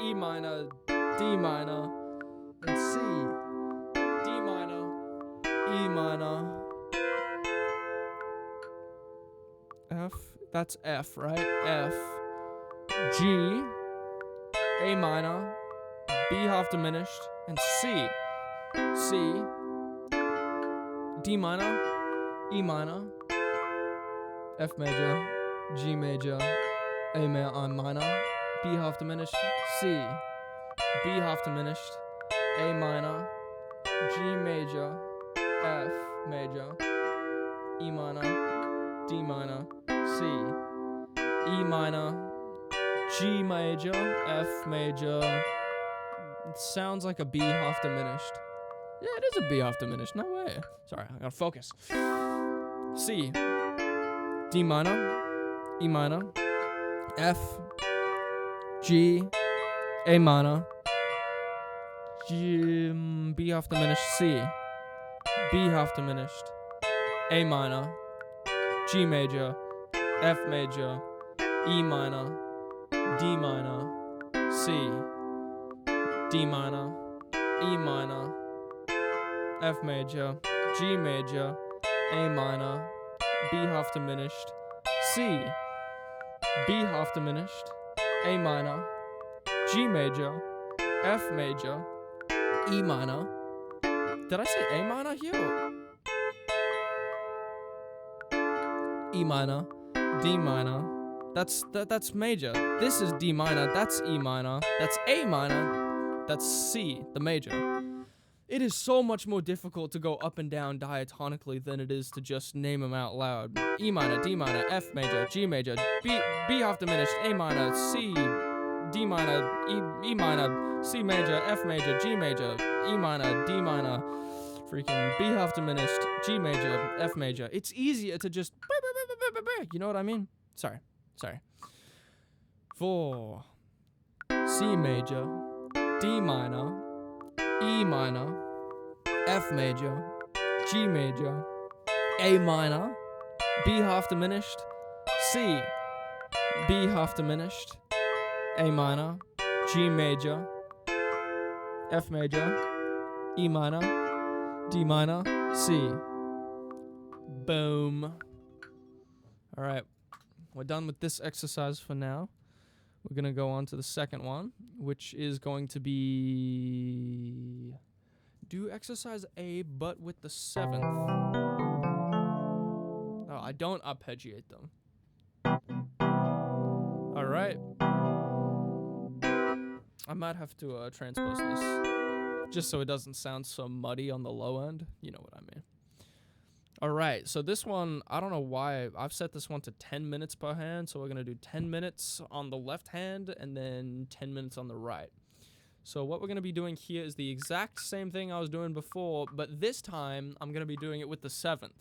E minor, D minor, and C, D minor, E minor, F, that's F, right? F, G, A minor, B half diminished, and C, C, D minor, E minor, F major, G major, A minor, B half diminished, C, B half diminished, A minor, G major, F major, E minor, D minor, C, E minor, G major, F major. It sounds like a B half diminished. Yeah, it is a B half diminished. No way. Sorry, I gotta focus. C, D minor, E minor, F, G, A minor, G, B half diminished, C, B half diminished, A minor, G major, F major, E minor, D minor, C, D minor, E minor, F major, G major, A minor, B half diminished, C, B half diminished, A minor, G major, F major, E minor. Did I say A minor here? E minor, D minor. That's major. This is D minor, that's E minor, that's A minor, that's C, the major. It is so much more difficult to go up and down diatonically than it is to just name them out loud. E minor, D minor, F major, G major, B half diminished, A minor, C, D minor, E minor, C major, F major, G major, E minor, D minor, freaking B half diminished, G major, F major. It's easier to just, you know what I mean? Sorry. 4, C major, D minor, E minor, F major, G major, A minor, B half diminished, C, B half diminished, A minor, G major, F major, E minor, D minor, C. Boom. All right, we're done with this exercise for now. We're going to go on to the second one, which is going to be do exercise A, but with the 7th. Oh, I don't arpeggiate them. All right. I might have to transpose this, just so it doesn't sound so muddy on the low end. You know what I mean. All right, so this one, I don't know why. I've set this one to 10 minutes per hand, so we're going to do 10 minutes on the left hand and then 10 minutes on the right. So what we're going to be doing here is the exact same thing I was doing before, but this time I'm going to be doing it with the 7th.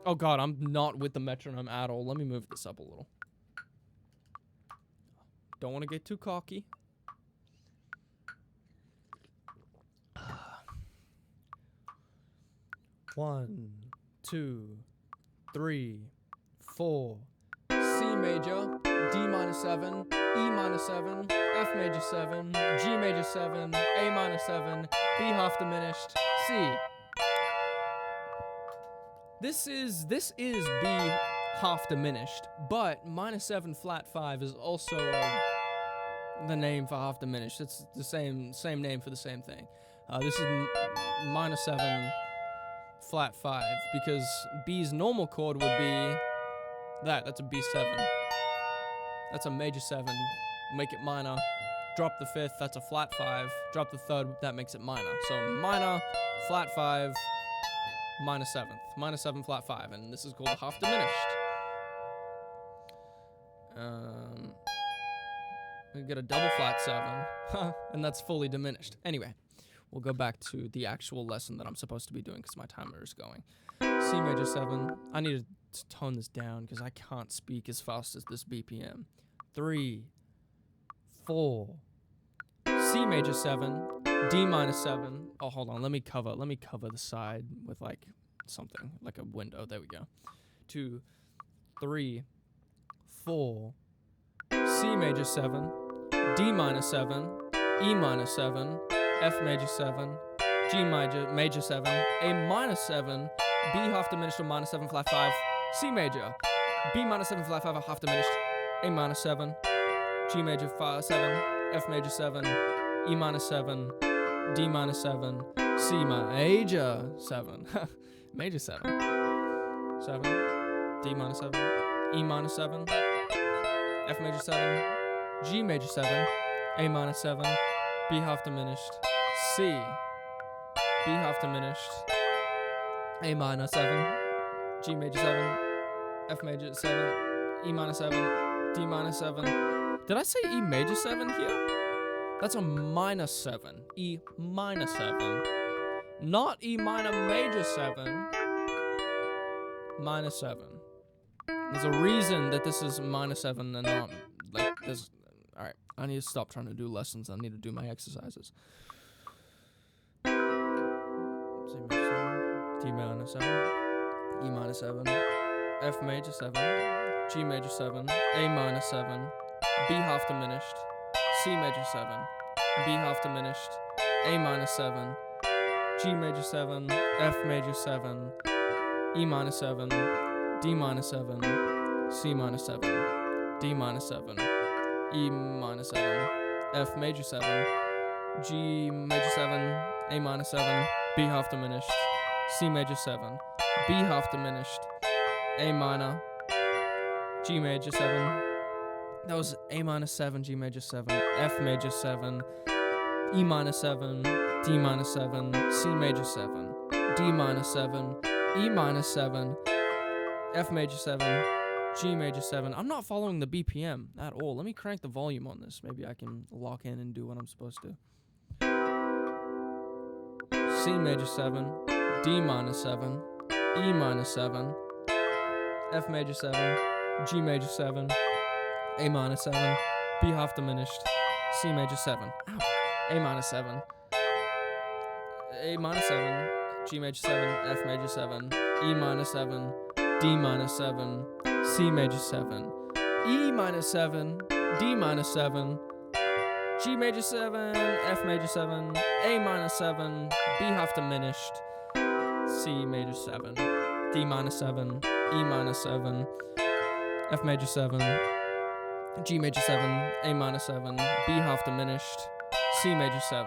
Oh God, I'm not with the metronome at all. Let me move this up a little. Don't want to get too cocky. 1, 2, 3, 4. C major, D minor 7, E minor 7, F major 7, G major 7, A minor 7, B half diminished, C. This is B half diminished, but minor 7 flat 5 is also the name for half diminished. It's the same name for the same thing. This is minor 7 flat 5 because B's normal chord would be that's a B7. That's a major 7. Make it minor. drop the 5th, that's a flat 5, drop the 3rd, that makes it minor. So minor, flat 5, minor 7th, minor 7, flat 5, and this is called half diminished. We get a double flat 7, and that's fully diminished. Anyway, we'll go back to the actual lesson that I'm supposed to be doing because my timer is going. C major 7. I need to tone this down because I can't speak as fast as this BPM. 3, 4, C major 7, D minor 7. Oh, hold on. Let me cover the side with like something, like a window. There we go. 2, 3, 4, C major 7, D minor 7, E minor 7, F major 7, G major 7, A minor 7, B half diminished or minor 7 flat 5, C major, B minor 7 flat 5 half diminished, A minor 7, G major 7, F major 7, E minor 7, D minor 7, C major 7, major 7, 7, D minor 7, E minor 7, F major 7, G major 7, A minor 7, B half diminished, C, B half diminished, A minor 7, G major 7, F major 7, E minor 7, D minor 7. Did I say E major 7 here? That's a minor 7. E minor 7. Not E minor major 7. Minor 7. There's a reason that this is minor 7 and not like this. Alright, I need to stop trying to do lessons. I need to do my exercises. C major 7, D minor 7, E minor 7, F major 7, G major 7, A minor 7, B half diminished, C major 7, B half diminished, A minor 7, G major 7, F major 7, E minor 7, D minor 7, C minor 7, D minor 7, E minor 7, F major 7, G major 7, A minor 7, B half diminished, C major 7, B half diminished, A minor, G major 7. That was A minor 7, G major 7, F major 7, E minor 7, D minor 7, C major 7, D minor 7, E minor 7, F major 7, G major 7. I'm not following the BPM at all. Let me crank the volume on this. Maybe I can lock in and do what I'm supposed to. C major 7, D minor 7, E minor 7, F major 7, G major 7, A minor 7, B half diminished, C major 7, ow, A minor 7, A minor 7, G major 7, F major 7, E minor 7, D minor 7, C major 7, E minor 7, D minor 7, G major 7, F major 7, A minor 7, B half diminished, C major 7, D minor 7, E minor 7, F major 7, G major 7, A minor 7, B half diminished, C major 7,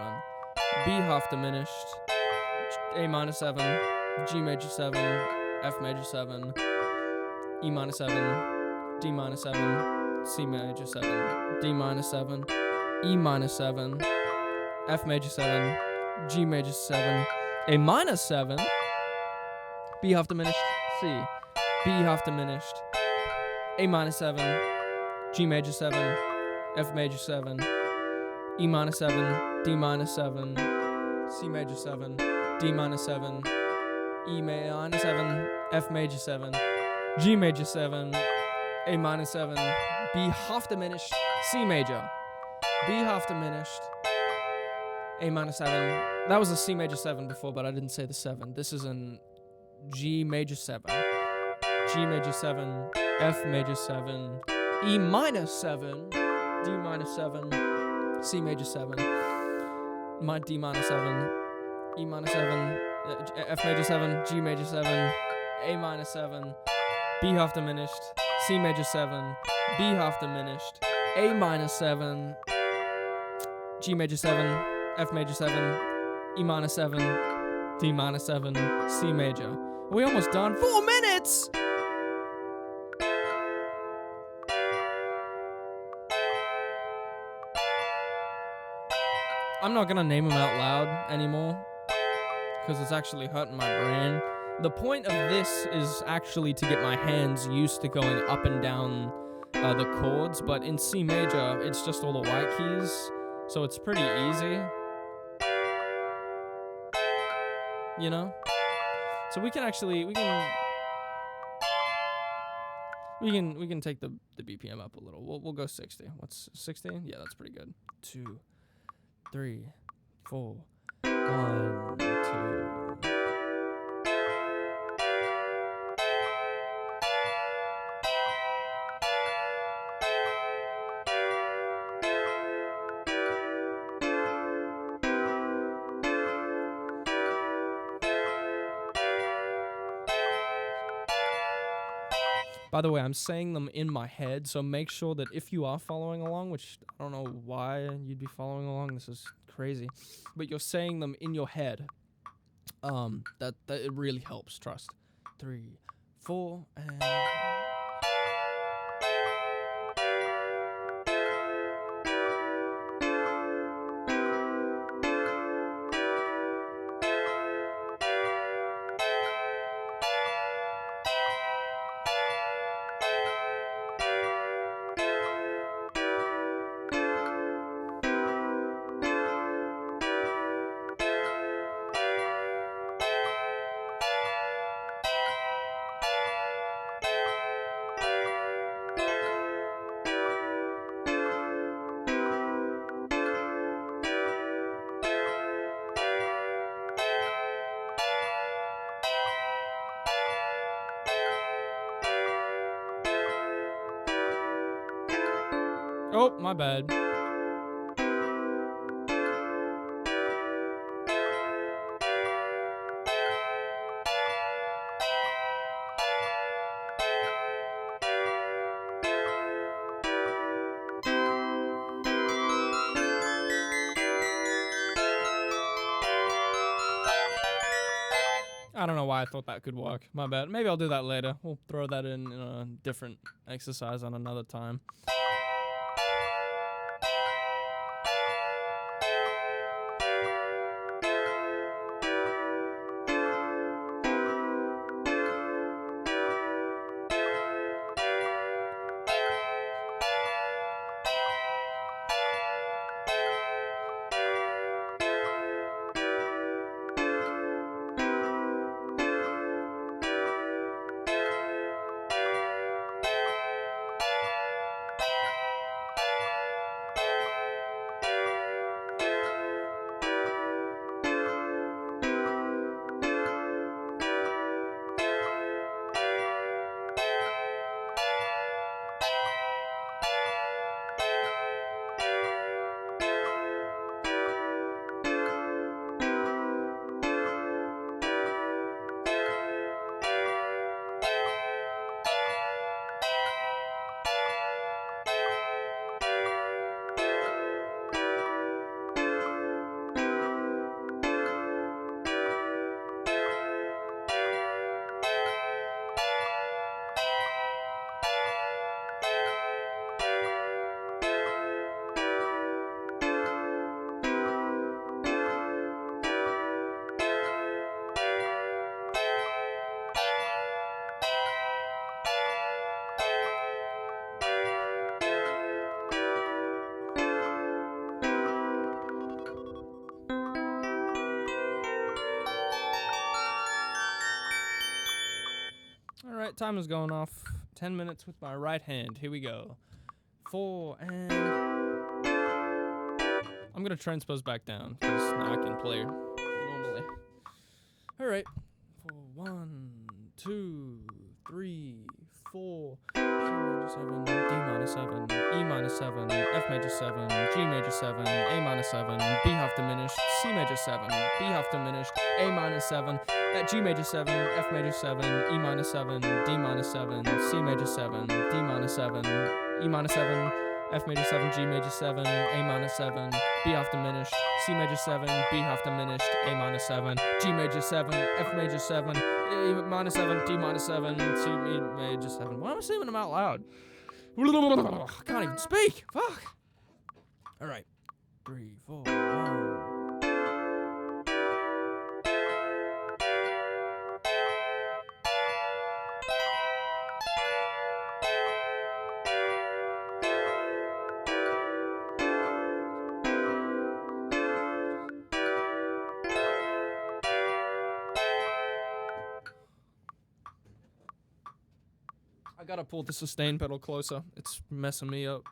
B half diminished, A minor 7, G major 7, F major 7, E minor 7, D minor 7, C major 7, D minor 7, E minor 7, F major 7, G major 7, A minor 7, B half diminished, C, B half diminished, A minor 7, G major 7, F major 7, E minor 7, D minor 7, C major 7, D minor 7, E minor 7, F major 7, G major 7, A minor 7, B half diminished, C major, B half diminished, A minor 7. That was a C major 7 before, but I didn't say the 7. This is an G major 7, G major 7, F major 7, E minor 7, D minor 7, C major 7, D minor 7, E minor 7, F major 7, G major 7, A minor 7, B half diminished, C major 7, B half diminished, A minor 7, G major 7, F major 7, E minor 7, D minor 7, C major. Are we almost done? 4 minutes! I'm not gonna name them out loud anymore because it's actually hurting my brain. The point of this is actually to get my hands used to going up and down the chords, but in C major, it's just all the white keys, so it's pretty easy. You know? So we can actually, we can take the BPM up a little. We'll go 60. What's 60? Yeah, that's pretty good. 2, 3, 4. 1, 2. By the way, I'm saying them in my head, so make sure that if you are following along, which I don't know why you'd be following along, this is crazy, but you're saying them in your head. That it really helps, trust. 3, 4, and... Oh, my bad. I don't know why I thought that could work. My bad. Maybe I'll do that later. We'll throw that in a different exercise on another time. Alright, time is going off. 10 minutes with my right hand. Here we go. 4 and... I'm gonna transpose back down, because now I can play normally. Alright. 4, 1, 2, 3, 4, C major 7, D minor 7, E minor 7, F major 7, G major 7, A minor 7, B half diminished, C major 7, B half diminished, A minor 7, G major 7, F major 7, E minor 7, D minor 7, C major 7, D minor 7, E minor 7, F major 7, G major 7, A minor 7, B half diminished, C major 7, B half diminished, A minor 7, G major 7, F major 7, E minor 7, D minor 7, C major 7. Why am I saying them out loud? I can't even speak. Fuck. All right. 3, 4, 1. I gotta pull the sustain pedal closer. It's messing me up.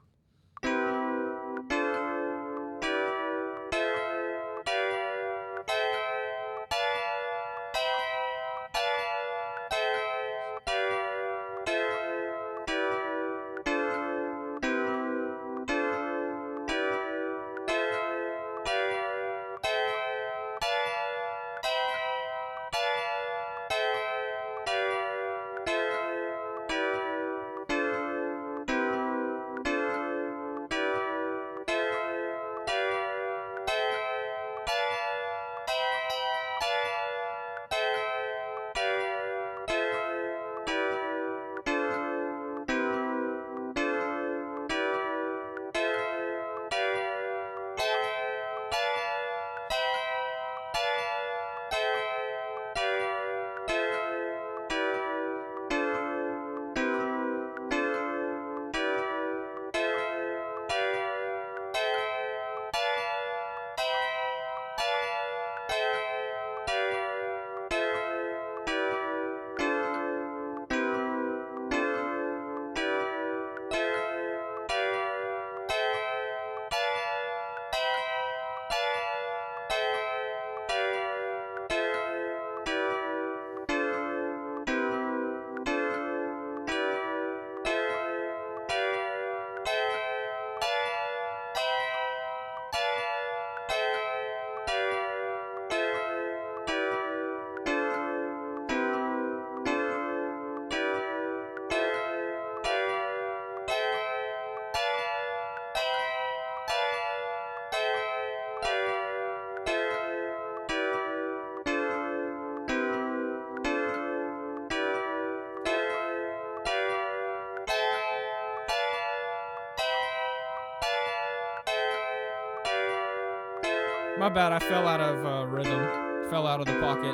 My bad, I fell out of rhythm. Fell out of the pocket.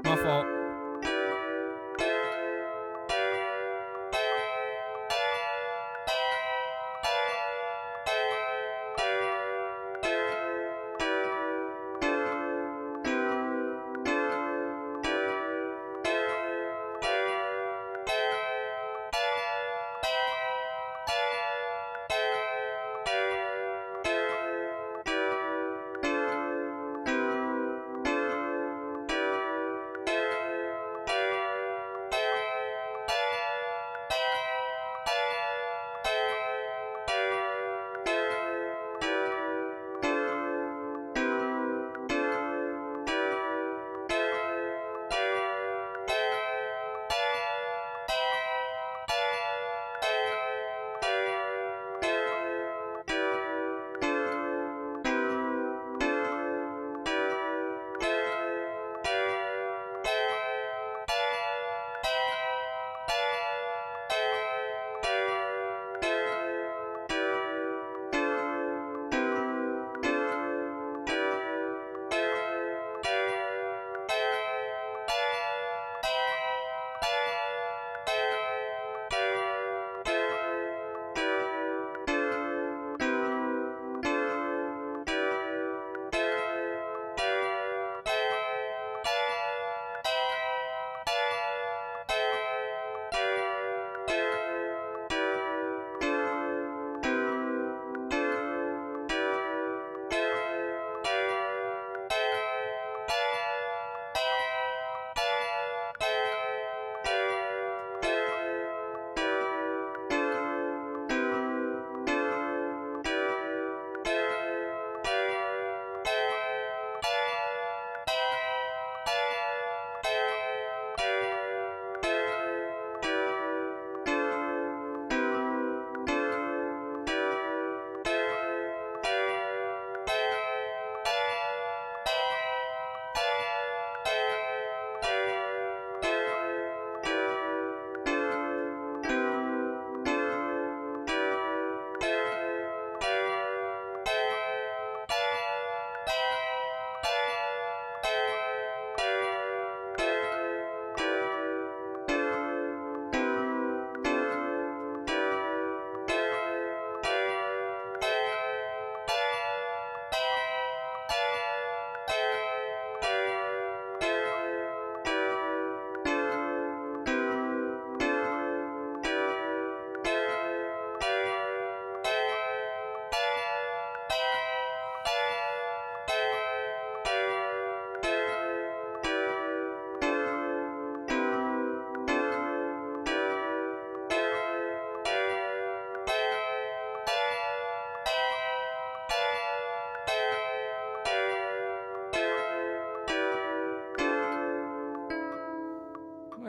My fault.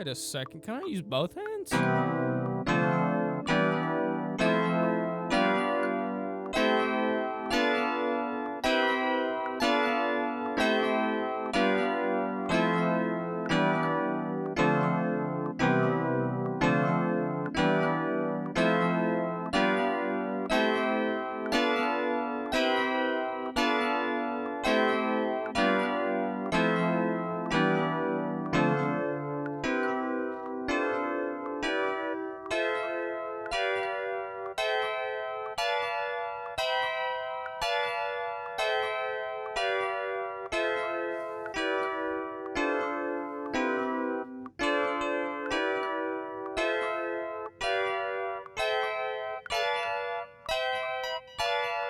Wait a second, can I use both hands?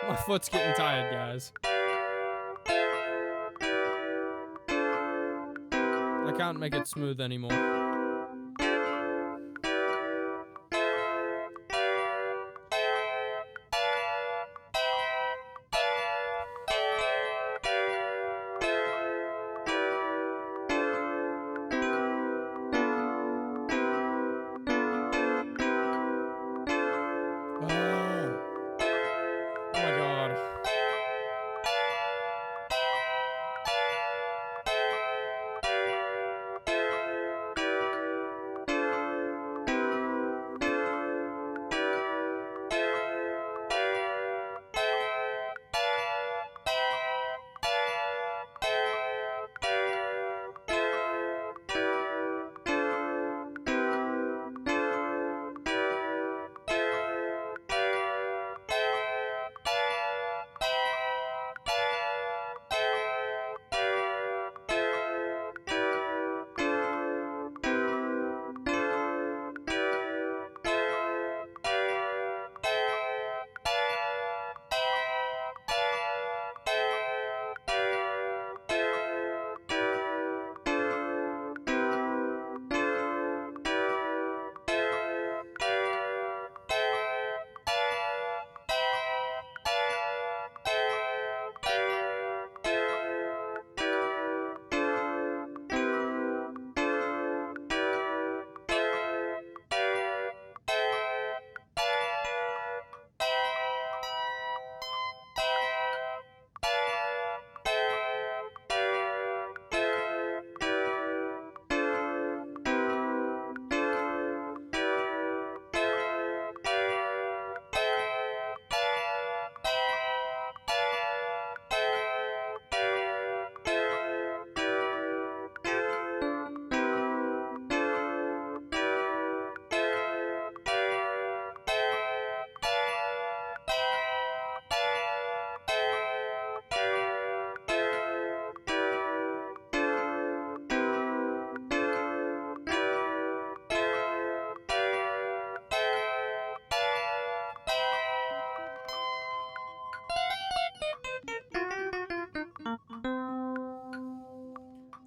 My foot's getting tired, guys. I can't make it smooth anymore. Oh my god.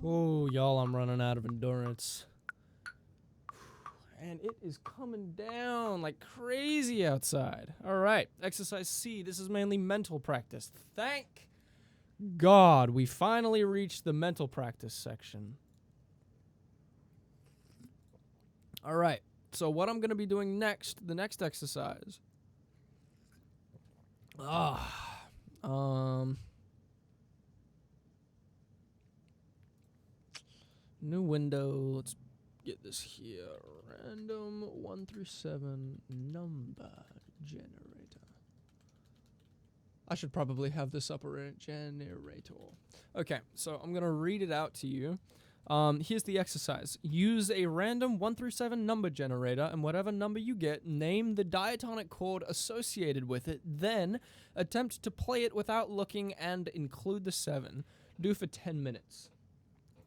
Oh, y'all, I'm running out of endurance. And it is coming down like crazy outside. All right, exercise C. This is mainly mental practice. Thank God we finally reached the mental practice section. All right, so what I'm going to be doing next, the next exercise. New window. Let's get this here. Random 1 through 7 number generator. I should probably have this up a generator. Okay, so I'm going to read it out to you. Here's the exercise. Use a random 1 through 7 number generator, and whatever number you get, name the diatonic chord associated with it, then attempt to play it without looking and include the 7. Do for 10 minutes.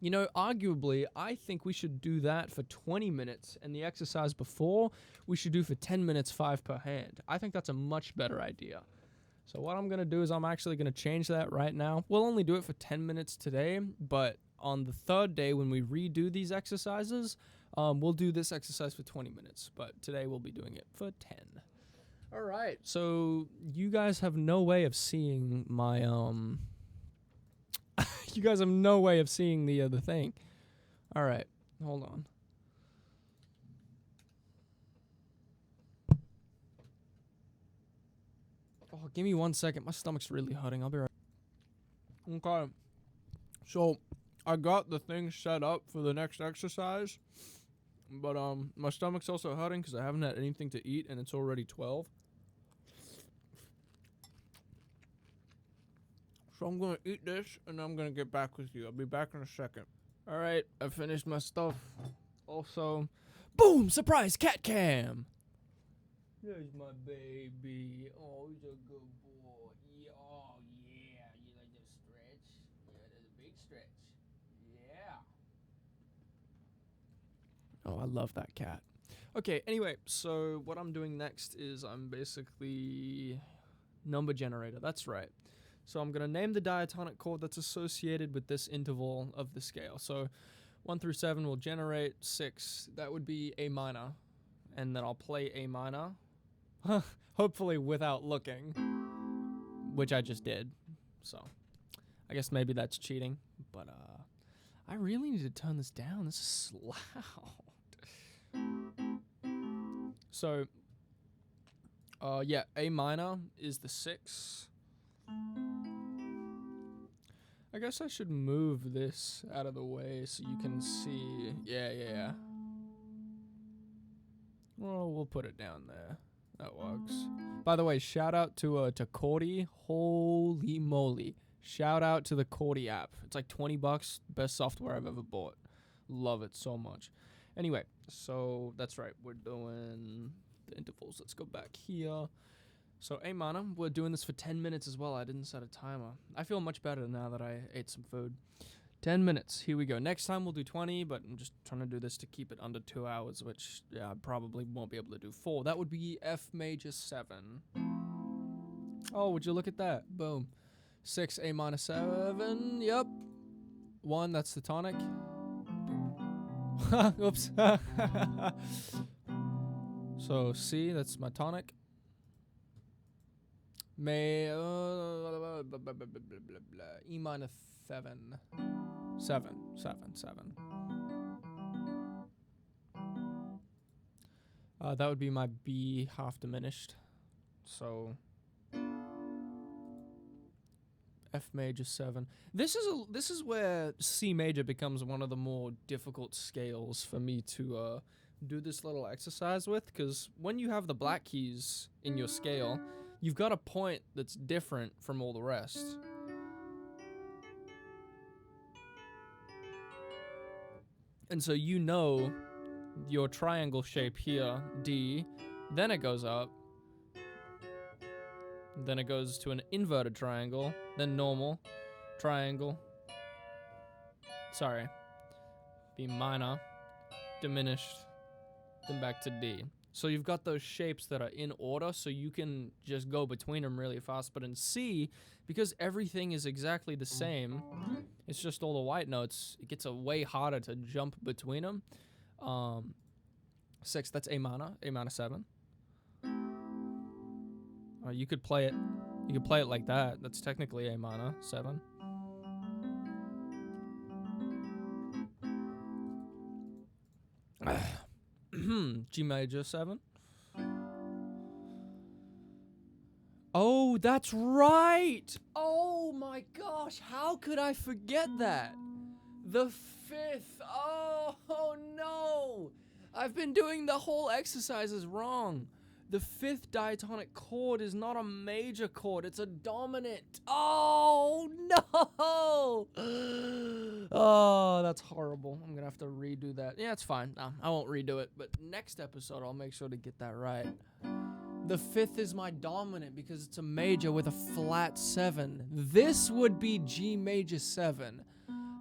You know, arguably, I think we should do that for 20 minutes, and the exercise before, we should do for 10 minutes, 5 per hand. I think that's a much better idea. So what I'm going to do is I'm actually going to change that right now. We'll only do it for 10 minutes today, but on the third day when we redo these exercises, we'll do this exercise for 20 minutes, but today we'll be doing it for 10. All right, so you guys have no way of seeing my... You guys have no way of seeing the thing. All right, hold on. Oh, give me 1 second. My stomach's really hurting. I'll be right. Okay. So, I got the thing set up for the next exercise. But, my stomach's also hurting because I haven't had anything to eat and it's already 12. So I'm going to eat this and I'm going to get back with you. I'll be back in a second. Alright, I finished my stuff. Also, boom! Surprise cat cam! There's my baby. Oh, he's a good boy. Yeah, oh, yeah. You like the stretch? Yeah, there's a big stretch. Yeah. Oh, I love that cat. Okay, anyway, so what I'm doing next is I'm basically number generator. That's right. So I'm going to name the diatonic chord that's associated with this interval of the scale. So 1 through 7 will generate 6. That would be A minor. And then I'll play A minor. Hopefully without looking. Which I just did. So I guess maybe that's cheating. But I really need to turn this down. This is loud. So yeah, A minor is the 6. I guess I should move this out of the way so you can see. Yeah. Well, we'll put it down there. That works. By the way, shout out to Chordy. Holy moly. Shout out to the Chordy app. It's like $20. Best software I've ever bought. Love it so much. Anyway, so that's right. We're doing the intervals. Let's go back here. So A minor, we're doing this for 10 minutes as well. I didn't set a timer. I feel much better now that I ate some food. 10 minutes. Here we go. Next time we'll do 20, but I'm just trying to do this to keep it under 2 hours, which I probably won't be able to do 4. That would be F major 7. Oh, would you look at that? Boom. 6, A minor 7. Yep. 1, that's the tonic. Oops. So C, that's my tonic. E minor 7. 7. That would be my B half diminished. So F major 7. This is where C major becomes one of the more difficult scales for me to do this little exercise with, because when you have the black keys in your scale, you've got a point that's different from all the rest. And so you know your triangle shape here, D, then it goes up, then it goes to an inverted triangle, then normal, triangle, sorry, B minor, diminished, then back to D. So you've got those shapes that are in order, so you can just go between them really fast. But in C, because everything is exactly the same, it's just all the white notes, it gets way harder to jump between them. 6, that's A minor 7. You could play it like that. That's technically A minor 7. G major 7. Oh, that's right! Oh my gosh, how could I forget that? The 5th. Oh no! I've been doing the whole exercises wrong. The 5th diatonic chord is not a major chord, it's a dominant. Oh no! Oh, that's horrible. I'm gonna have to redo that. Yeah, it's fine. No, I won't redo it, but next episode I'll make sure to get that right. The 5th is my dominant because it's a major with a flat 7. This would be G major 7.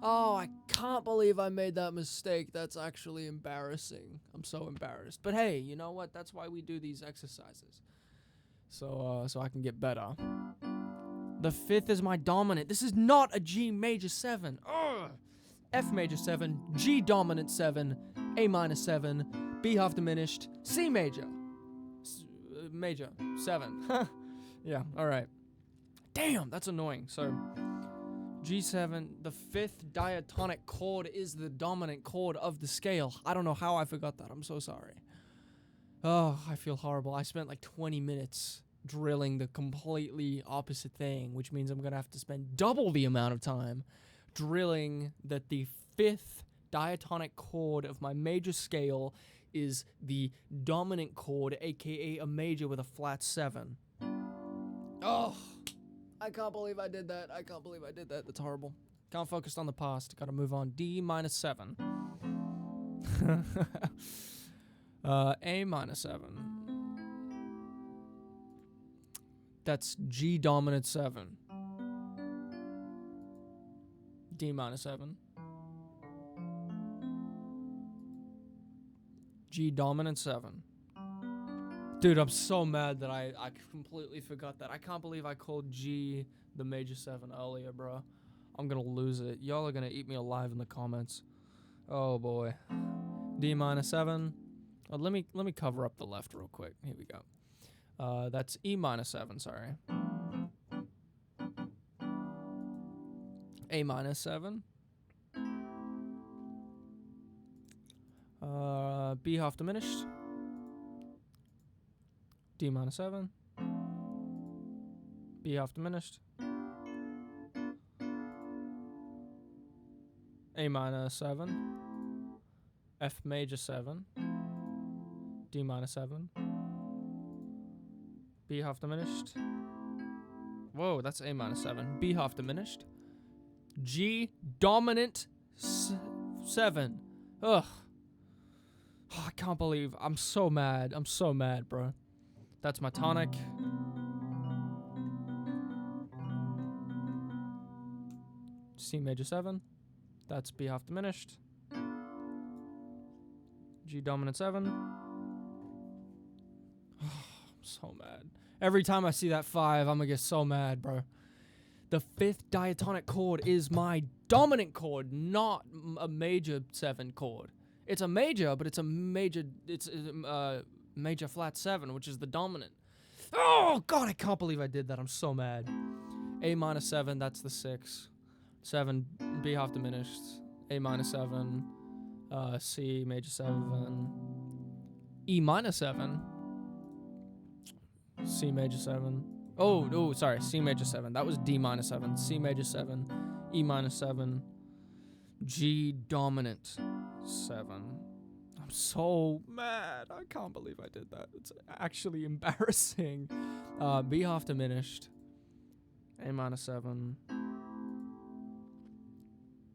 Oh, I can't believe I made that mistake. That's actually embarrassing. I'm so embarrassed. But hey, you know what? That's why we do these exercises. So I can get better. The 5th is my dominant. This is not a G major 7. Ugh. F major 7, G dominant 7, A minor 7, B half diminished, C major. Major 7. Yeah, alright. Damn, that's annoying. So G7, the 5th diatonic chord is the dominant chord of the scale. I don't know how I forgot that. I'm so sorry. Oh, I feel horrible. I spent like 20 minutes drilling the completely opposite thing, which means I'm going to have to spend double the amount of time drilling that the 5th diatonic chord of my major scale is the dominant chord, aka a major with a flat 7. Oh, I can't believe I did that. I can't believe I did that. That's horrible. Can't focus on the past. Gotta move on. D minus 7. A minus 7. That's G dominant 7. D minus 7. G dominant 7. Dude, I'm so mad that I completely forgot that. I can't believe I called G the major 7 earlier, bro. I'm gonna lose it. Y'all are gonna eat me alive in the comments. Oh boy. D minus 7. Let me cover up the left real quick. Here we go. That's E minus 7, sorry. A minus 7. B half diminished. D minus 7. B half diminished. A minor 7. F major 7. D minor 7. B half diminished. Whoa, that's A minor 7. B half diminished. G dominant 7. Ugh. Oh, I can't believe. I'm so mad. I'm so mad, bro. That's my tonic. C major 7. That's B half diminished. G dominant 7. I'm so mad. Every time I see that 5, I'm gonna get so mad, bro. The 5th diatonic chord is my dominant chord, not a major 7 chord. It's a major, but it's a major. It's major flat 7, which is the dominant. Oh God, I can't believe I did that. I'm so mad. A minus 7. That's the 6. 7. B half diminished. A minus 7. C major 7. E minus 7. C major 7. Oh, sorry. C major 7. That was D minus 7. C major 7. E minus 7. G dominant 7. I'm so mad. I can't believe I did that. It's actually embarrassing. B half diminished. A minus 7.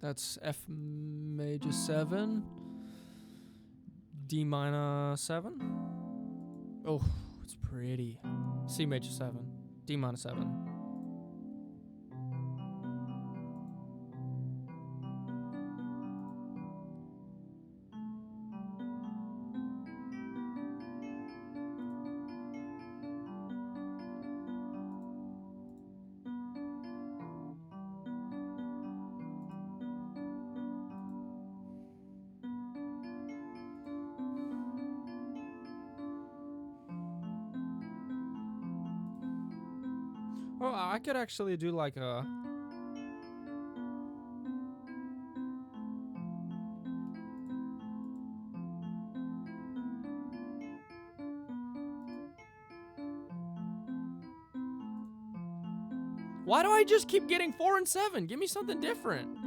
That's F major 7. D minor 7. Oh, it's pretty. C major 7. D minor 7. Well, I could actually do like a... Why do I just keep getting 4 and 7? Give me something different.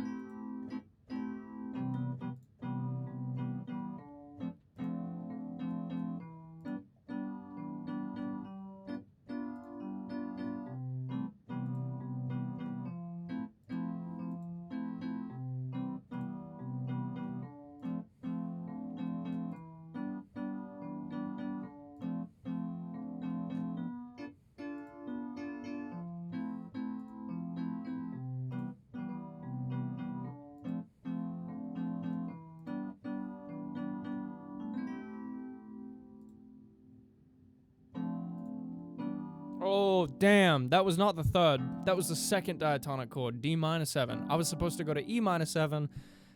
Oh, damn. That was not the 3rd. That was the 2nd diatonic chord, D minus 7. I was supposed to go to E minus 7,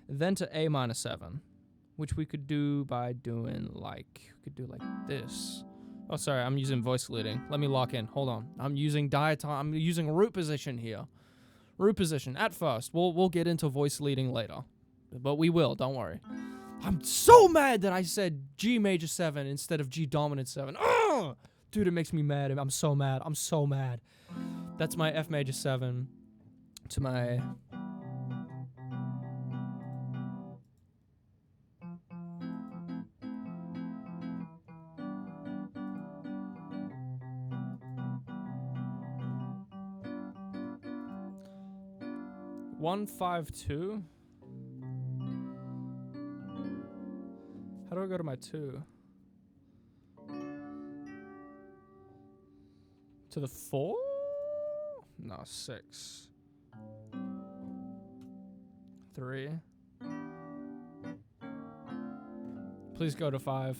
then to A minus 7, which we could do by doing like, we could do like this. Oh, sorry, I'm using voice leading. Let me lock in. Hold on. I'm using root position here. Root position at first. We'll get into voice leading later. But we will, don't worry. I'm so mad that I said G major 7 instead of G dominant 7. Ugh! Dude, it makes me mad. I'm so mad. I'm so mad. That's my F major 7 to my... One, 5, 2. How do I go to my 2? To the 4? No, 6. 3. Please go to 5.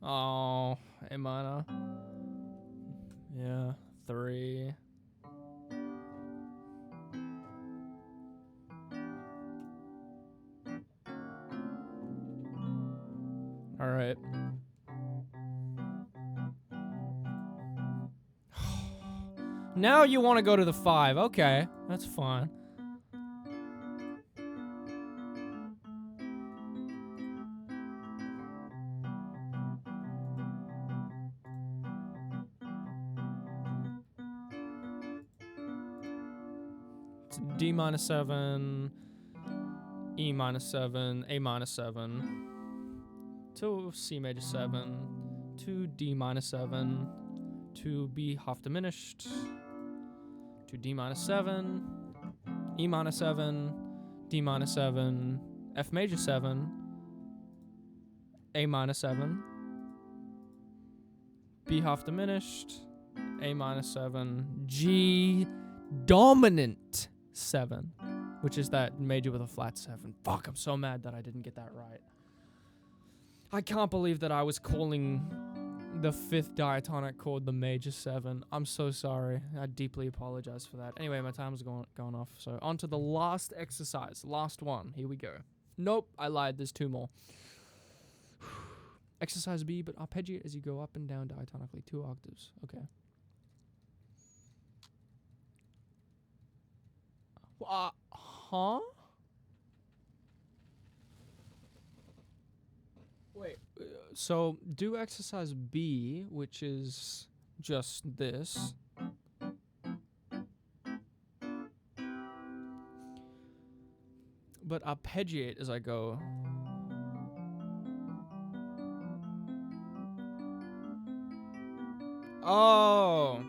Oh, A minor. Yeah, 3. All right. Now you want to go to the 5. Okay, that's fine. It's D minor 7, E minor 7, A minor 7, to C major 7, to D minor 7, to B half diminished, to D minor 7, E minor 7, D minor 7, F major 7, A minor 7, B half diminished, A minor 7, G dominant 7, which is that major with a flat 7. Fuck, I'm so mad that I didn't get that right. I can't believe that I was calling the 5th diatonic chord the major 7. I'm so sorry. I deeply apologize for that. Anyway, my time is going off. So on to the last exercise. Last one. Here we go. Nope, I lied. There's 2 more. Exercise B, but arpeggiate as you go up and down diatonically. 2 octaves. Okay. Huh? Wait, so do exercise B, which is just this. But arpeggiate as I go. Oh.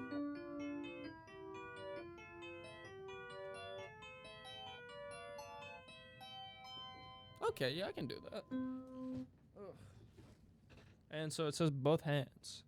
Okay, yeah, I can do that. Ugh. And so it says both hands.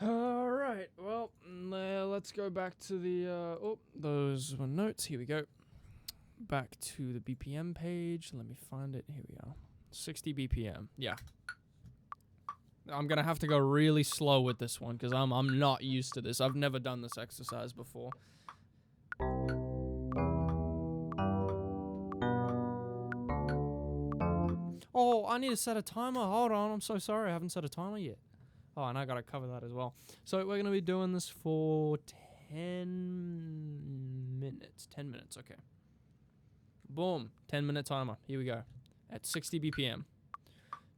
Alright, well, let's go back to the, those were notes. Here we go. Back to the BPM page. Let me find it. Here we go. 60 BPM. Yeah. I'm gonna have to go really slow with this one because I'm not used to this. I've never done this exercise before. Oh, I need to set a timer. Hold on, I'm so sorry. I haven't set a timer yet. Oh, and I gotta cover that as well. So we're gonna be doing this for 10 minutes. 10 minutes, okay. Boom, 10-minute timer. Here we go. At 60 BPM.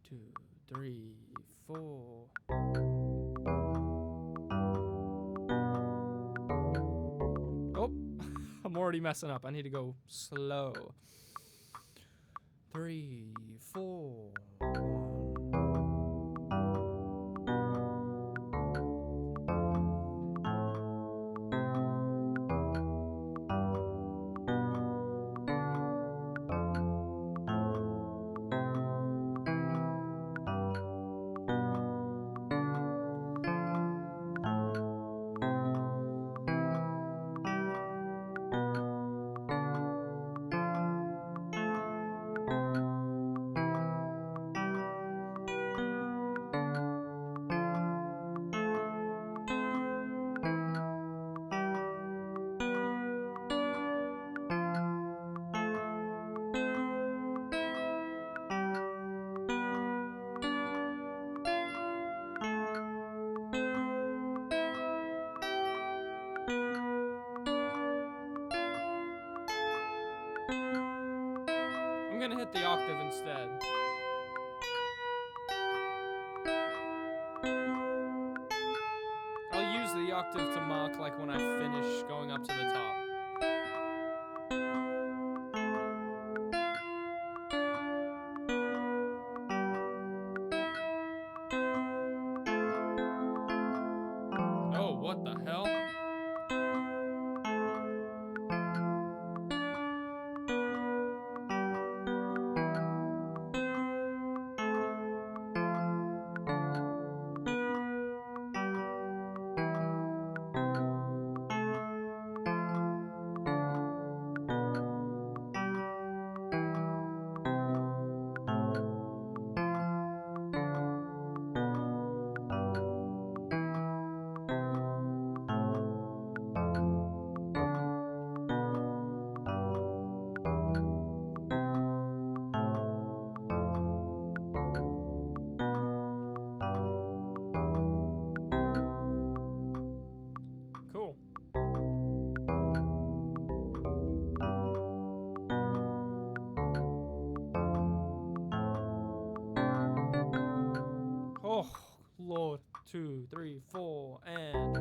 2, 3, 4. Oh, I'm already messing up. I need to go slow. 3, 4. I'm gonna hit the octave instead. I'll use the octave to mark like when I finish going up to the top. Oh, what the hell? Cool. Oh, Lord. 2, 3, 4, and...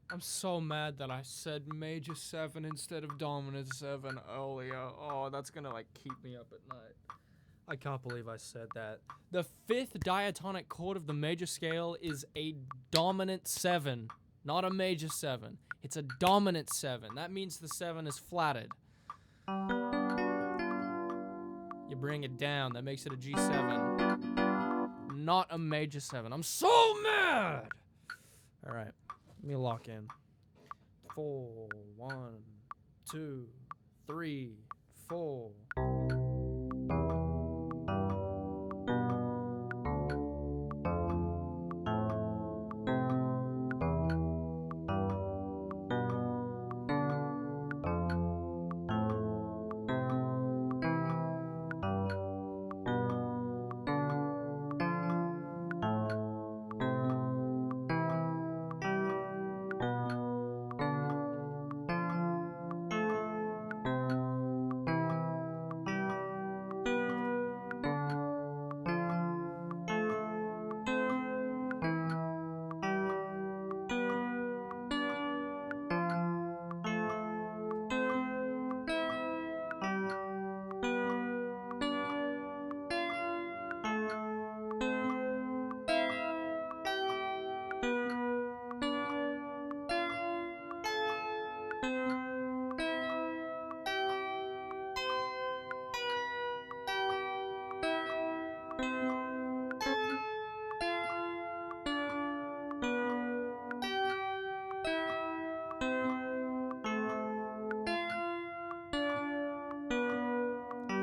I'm so mad that I said major 7 instead of dominant 7 earlier. Oh, that's gonna like keep me up at night. I can't believe I said that. The 5th diatonic chord of the major scale is a dominant 7, not a major 7. It's a dominant 7. That means the 7 is flatted. You bring it down, that makes it a G7. Not a major 7. I'm so mad! Alright. Let me lock in. 4, 1, 2, 3, 4.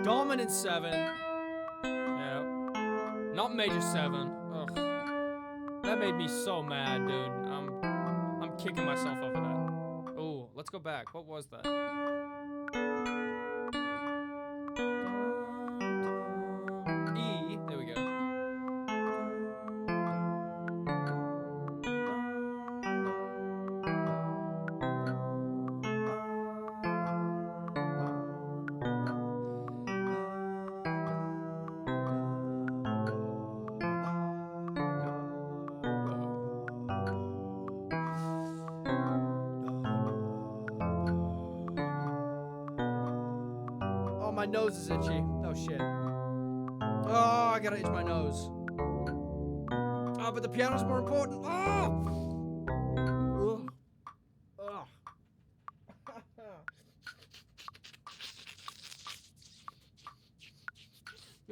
Dominant 7. Yeah. Not major 7. Ugh. That made me so mad, dude. I'm kicking myself over that. Oh, let's go back. What was that? E. There we go. Oh, my nose is itchy. Oh, shit. Oh, I gotta itch my nose. Oh, but the piano's more important. Oh! Ugh.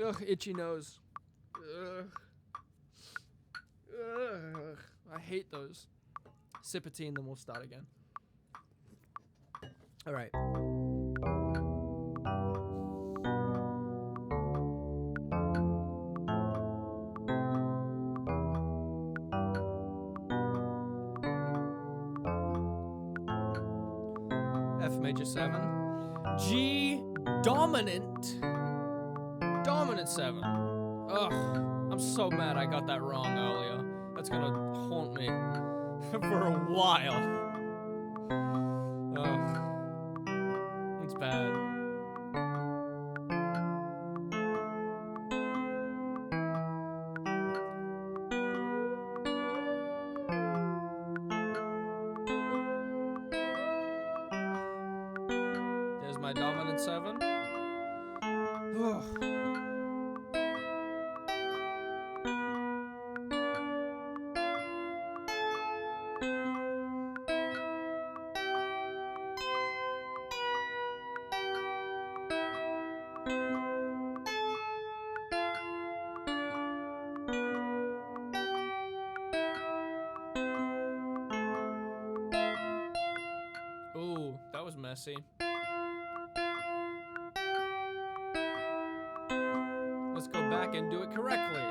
Ugh, itchy nose. Ugh. Ugh. I hate those. Sip of tea and then we'll start again. All right. F major 7. G dominant. Dominant 7. Ugh. I'm so mad I got that wrong earlier. That's gonna haunt me for a while. Ugh. It's bad. There's my dominant 7. Ugh. Ooh, that was messy. Let's go back and do it correctly.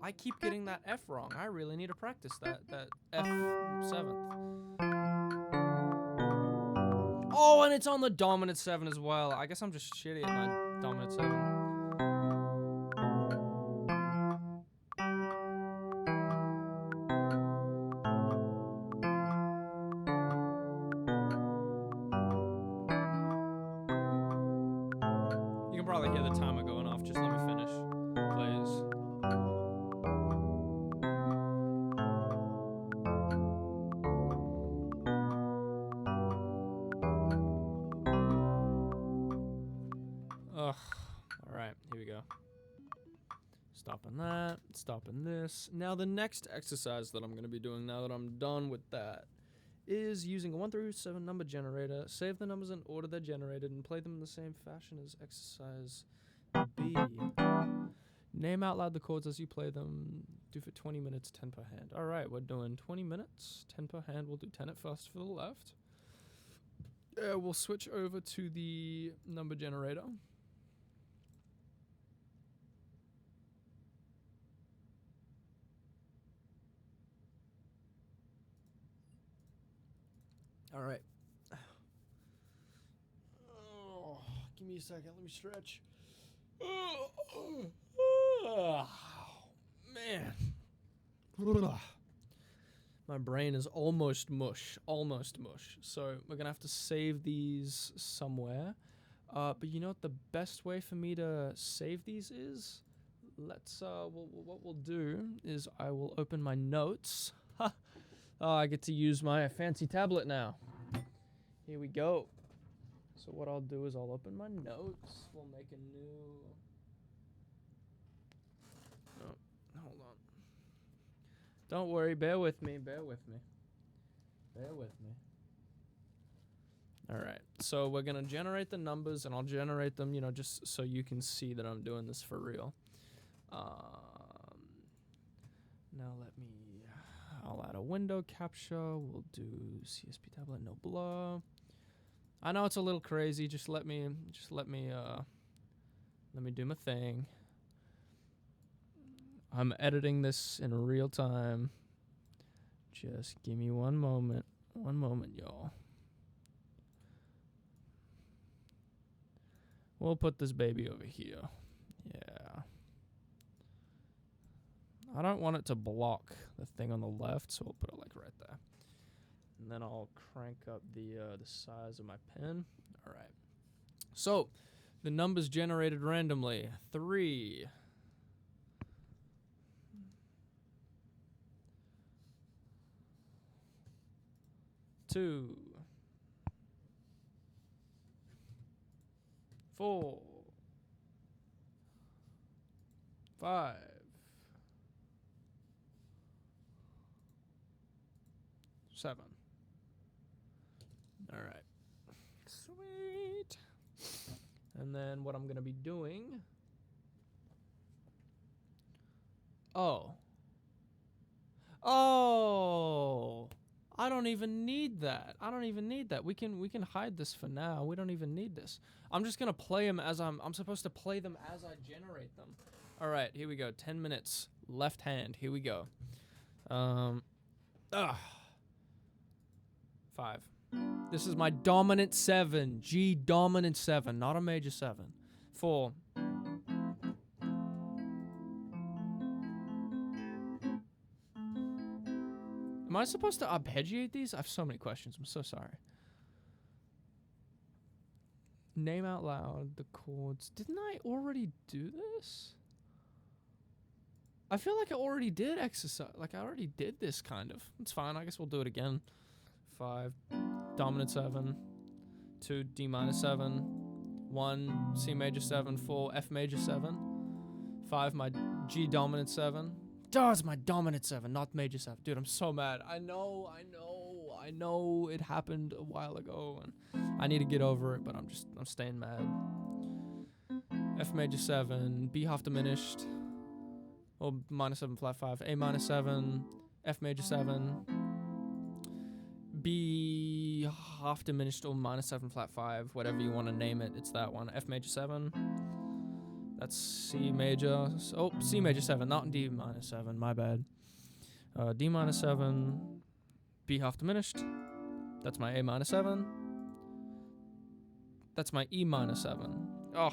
I keep getting that F wrong. I really need to practice that F7th. Oh, and it's on the dominant 7 as well. I guess I'm just shitty at my dominant 7. You can probably hear the timer going off. Just let me finish, please. Stopping that, stopping this. Now the next exercise that I'm going to be doing now that I'm done with that is using a 1 through 7 number generator, save the numbers in order they're generated, and play them in the same fashion as exercise B. Name out loud the chords as you play them. Do for 20 minutes, 10 per hand. All right, we're doing 20 minutes, 10 per hand. We'll do 10 at first for the left. We'll switch over to the number generator. All right. Oh, give me a second. Let me stretch. Oh, man. My brain is almost mush. Almost mush. So we're going to have to save these somewhere. But you know what the best way for me to save these is? Let's, what we'll do is I will open my notes. Ha! Oh, I get to use my fancy tablet now. Here we go. So what I'll do is I'll open my notes. We'll make a new... Oh, hold on. Don't worry, bear with me, bear with me. Bear with me. All right, so we're gonna generate the numbers, and I'll generate them, you know, just so you can see that I'm doing this for real. Now let me... I'll add a window capture. We'll do CSP tablet, no blur. I know it's a little crazy. Just let me do my thing. I'm editing this in real time. Just give me one moment. One moment, y'all. We'll put this baby over here. Yeah. I don't want it to block the thing on the left, so we'll put it like right there. And then I'll crank up the size of my pen. All right. So, the numbers generated randomly. 3. 2. 4. 5. 7. All right. Sweet. And then what I'm going to be doing... Oh. I don't even need that. I don't even need that. We can hide this for now. We don't even need this. I'm just going to play them as I'm supposed to play them as I generate them. All right, here we go. 10 minutes. Left hand. Here we go. 5. This is my dominant 7. G dominant 7, not a major 7. 4. Am I supposed to arpeggiate these? I have so many questions. I'm so sorry. Name out loud the chords. Didn't I already do this? I feel like I already did exercise. Like I already did this kind of. It's fine. I guess we'll do it again. 5. Dominant 7. 2. D minor 7. 1. C major 7. 4. F major 7. 5. My G dominant 7. Oh, it's my dominant 7, not major 7. Dude, I'm so mad. I know it happened a while ago, and I need to get over it, but I'm staying mad. F major 7, B half diminished, or minor 7 flat 5, A minor 7, F major 7, B half diminished or minor 7 flat 5, whatever you want to name it, it's that one. F major 7. That's C major. Oh, C major 7, not D minor 7. My bad. D minor 7. B half diminished. That's my A minor 7. That's my E minor 7. Oh,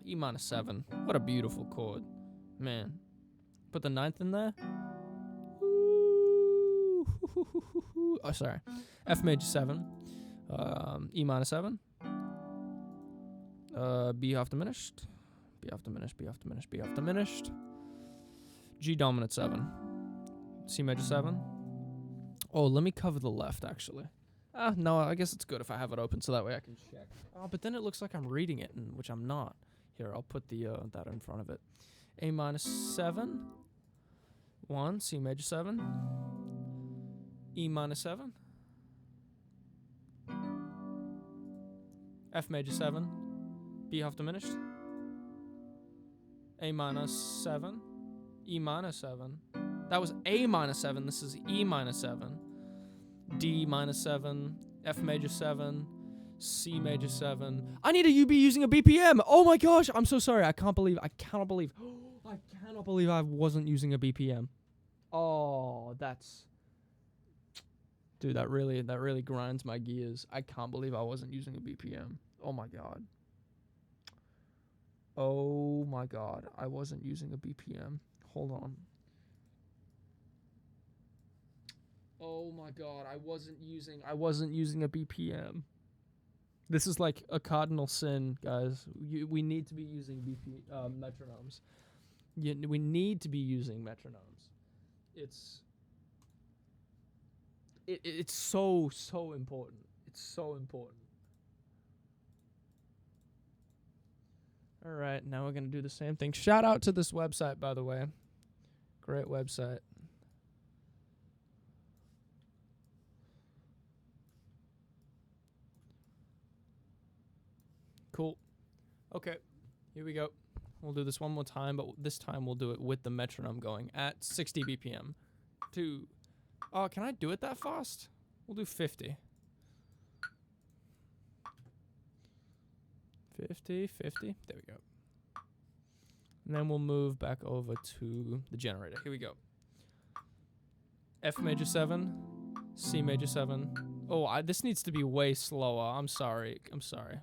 E minor 7. What a beautiful chord. Man. Put the 9th in there. Ooh. Oh, sorry. F major 7. E minor 7. B half diminished. B half diminished, B half diminished, B half diminished. G dominant 7. C major 7. Oh, let me cover the left, actually. No, I guess it's good if I have it open so that way I can check. Oh, but then it looks like I'm reading it, which I'm not. Here, I'll put the that in front of it. A minor 7. 1, C major 7. E minor 7. F major 7. B half diminished. A minor 7. E minor 7. That was A minor 7. This is E minor 7. D minor 7. F major 7. C major 7. I need to be using a BPM. Oh my gosh. I'm so sorry. I cannot believe I wasn't using a BPM. Oh, that's... Dude, that really grinds my gears. I can't believe I wasn't using a BPM. Oh my god. Oh my god. I wasn't using a BPM. Hold on. Oh my god. I wasn't using a BPM. This is like a cardinal sin, guys. We need to be using metronomes. We need to be using metronomes. It's so important. It's so important. All right, now we're gonna do the same thing. Shout out to this website, by the way. Great website. Cool. Okay, here we go. We'll do this one more time, but this time we'll do it with the metronome going at 60 BPM. 2. Oh, can I do it that fast? We'll do 50. 50, 50. There we go. And then we'll move back over to the generator. Here we go. F major 7, C major 7. Oh, this needs to be way slower. I'm sorry.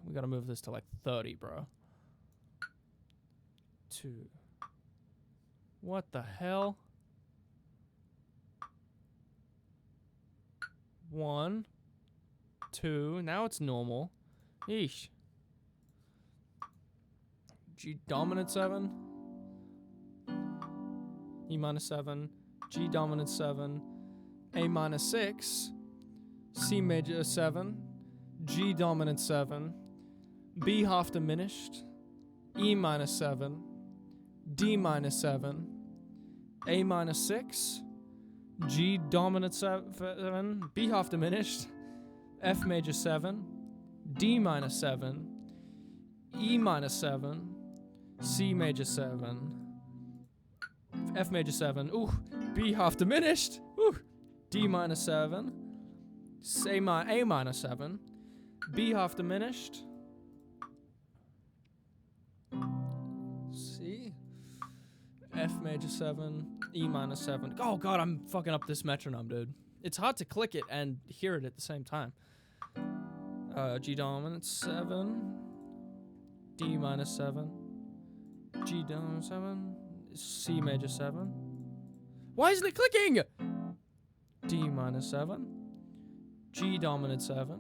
We gotta move this to like 30, bro. 2. What the hell? 1, 2. Now it's normal. Eesh. G dominant 7. E minor 7. G dominant 7. A minor 6. C major 7. G dominant 7. B half diminished. E minor 7. D minor 7. A minor 6. G dominant 7. B half diminished. F major 7. D minor 7. E minor 7. C major 7. F major 7. Ooh. B half diminished. Ooh. D minor 7. A minor 7. B half diminished. C. F major 7. E minor 7. Oh god, I'm fucking up this metronome, dude. It's hard to click it and hear it at the same time. G dominant 7. D minor 7. G dominant 7. C major 7. Why isn't it clicking? D minor 7. G dominant 7.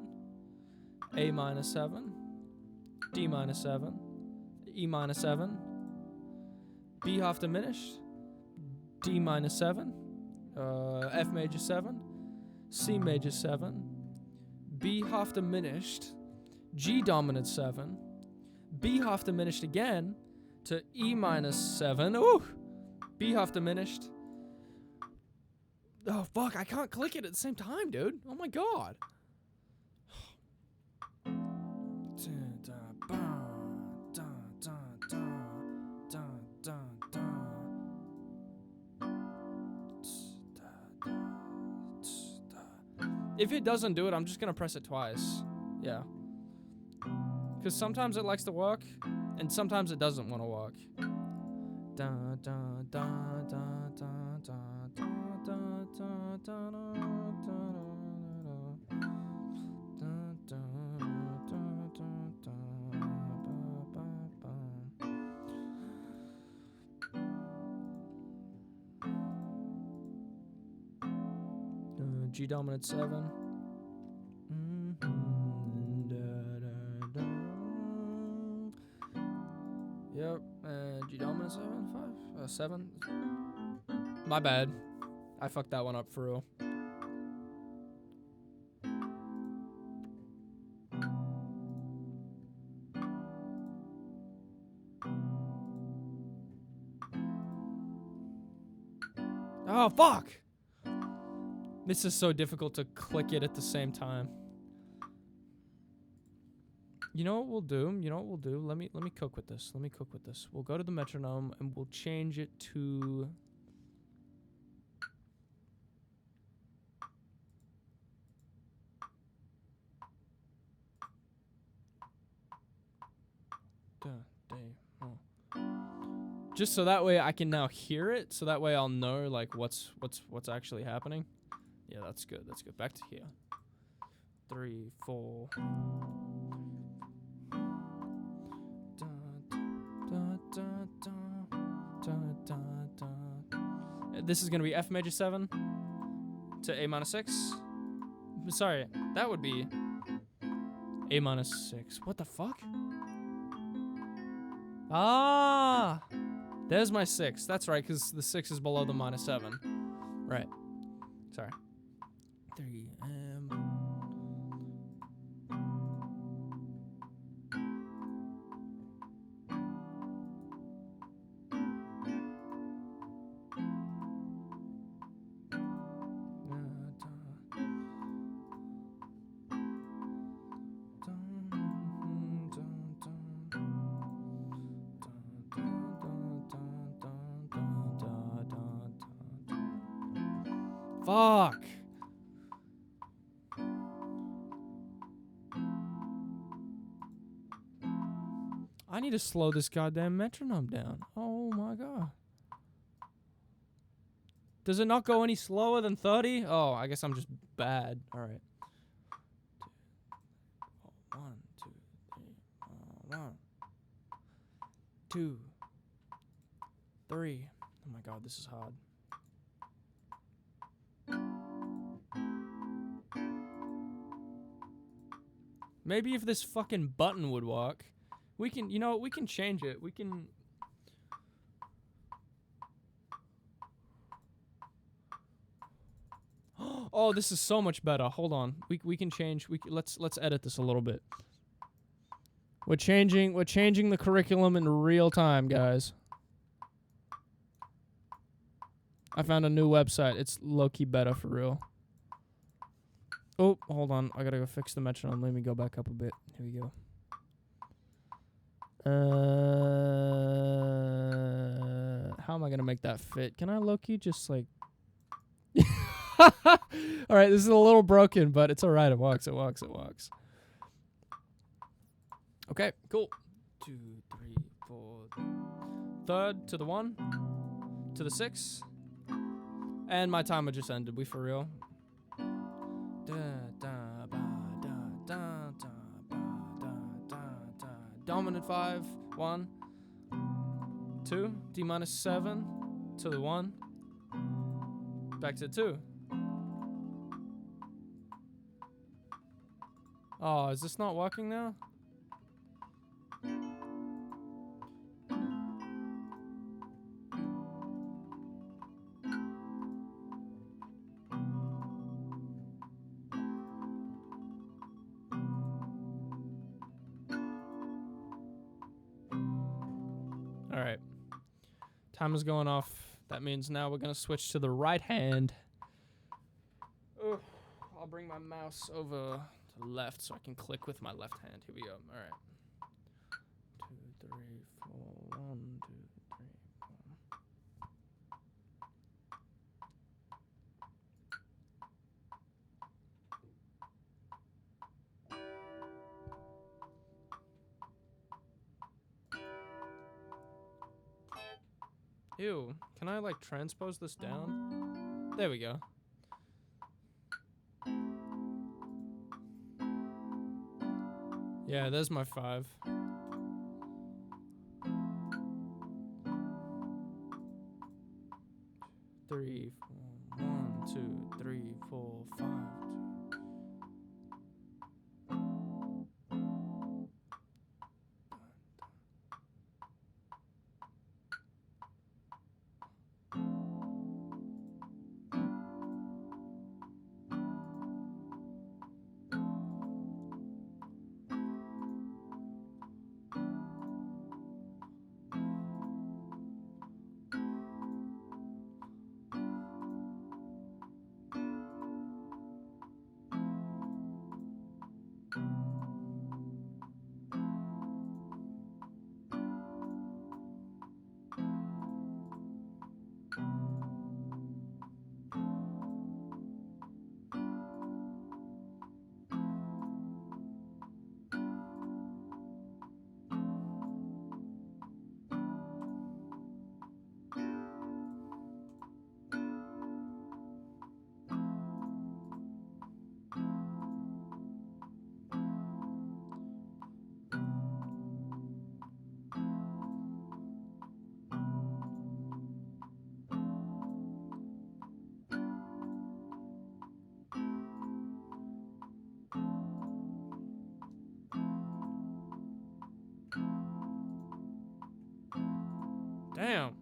A minor 7. D minor 7. E minor 7. B half diminished. D minor 7. F major 7. C major 7. B half diminished. G dominant 7. B half diminished again to E minus 7. Ooh! B half diminished. Oh, fuck. I can't click it at the same time, dude. Oh, my God. If it doesn't do it, I'm just going to press it twice. Yeah. Because sometimes it likes to work, and sometimes it doesn't want to work. G dominant 7. Yep, G dominant 7, 5, 7. My bad. I fucked that one up for real. Oh, fuck! This is so difficult to click it at the same time. You know what we'll do? You know what we'll do? Let me cook with this. Let me cook with this. We'll go to the metronome and we'll change it to... Just so that way I can now hear it, so that way I'll know like what's actually happening. Yeah, that's good. That's good. Back to here. 3, 4. This is gonna be F major 7 to A minor 6. Sorry, that would be A minus 6. What the fuck? Ah, there's my 6. That's right, because the 6 is below the minus 7. Right. Sorry. 3 M. Fuck. I need to slow this goddamn metronome down. Oh my god. Does it not go any slower than 30? Oh, I guess I'm just bad. All right. 1, 2, 3, 1, 2, 3. Oh my god, this is hard. Maybe if this fucking button would work, we can, you know, we can change it. We can. Oh, this is so much better. Hold on. We can change. Let's edit this a little bit. We're changing the curriculum in real time, guys. I found a new website. It's low-key better for real. Oh, hold on. I gotta go fix the metronome. Let me go back up a bit. Here we go. How am I gonna make that fit? Can I low-key just like... Alright, this is a little broken, but it's alright. It works, it works, it works. Okay, cool. 2, 3, 4. Third to the 1. To the 6. And my timer just ended. We for real? Dominant 5, 1, 2, D minus 7 to the 1, back to 2. Oh, is this not working now? Alright. Timer's going off. That means now we're going to switch to the right hand. Ugh. I'll bring my mouse over to the left so I can click with my left hand. Here we go. Alright. 2, 3, 4. 1, 2, 3, 4. Ew, can I like transpose this down? There we go. Yeah, there's my 5. Three, 4, 1, 2, 3, 4, 5. Damn.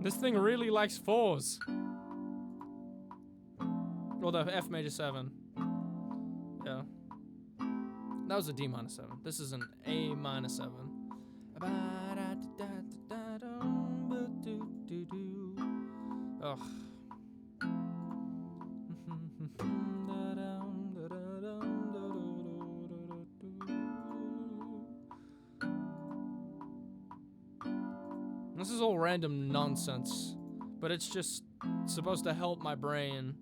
This thing really likes 4s. Well, the F major 7. Yeah. That was a D minor 7. This is an A minor 7. Ugh. This is all random nonsense, but it's just supposed to help my brain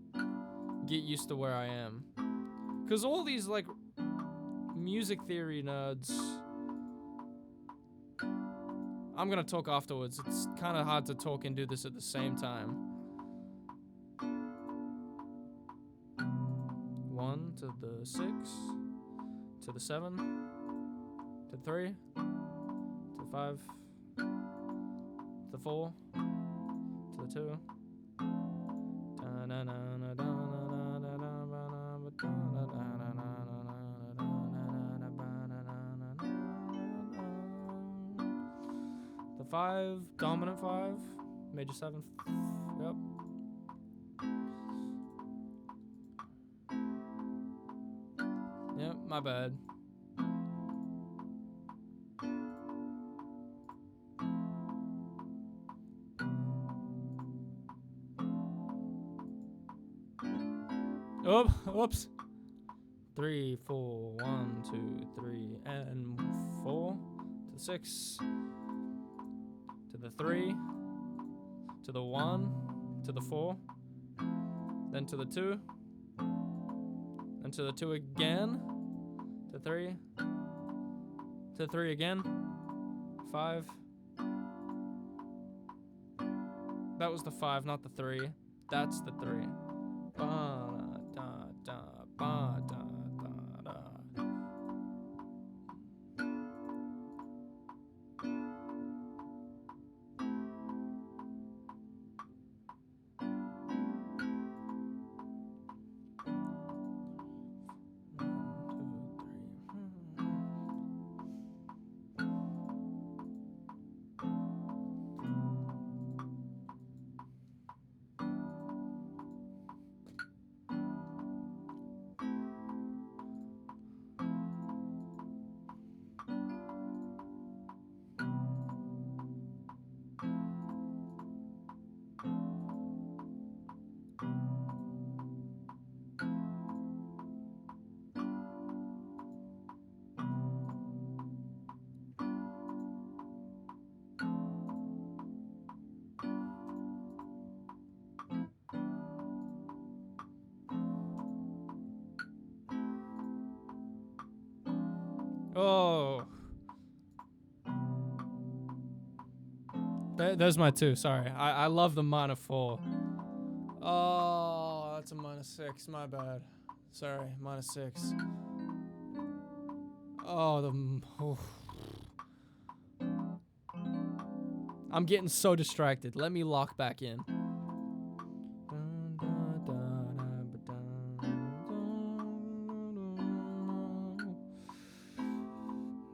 get used to where I am. Because all these, like, music theory nerds, I'm gonna talk afterwards. It's kind of hard to talk and do this at the same time. 1 to the 6, to the 7, to the 3, to the 5, to the 4, to the 2. The 5, dominant 5, major 7. Yep. Yep, my bad. Oh, oops. 3, 4, 1, 2, 3, and 4. To the 6. To the 3. To the 1. To the 4. Then to the 2. Then to the 2 again. To 3. To 3 again. 5. That was the 5, not the 3. That's the 3. Ba da da ba da da da. Oh. There's my 2, sorry. I love the minor 4. Oh, that's a minus 6, my bad. Sorry, minus 6. Oh, oh. I'm getting so distracted. Let me lock back in.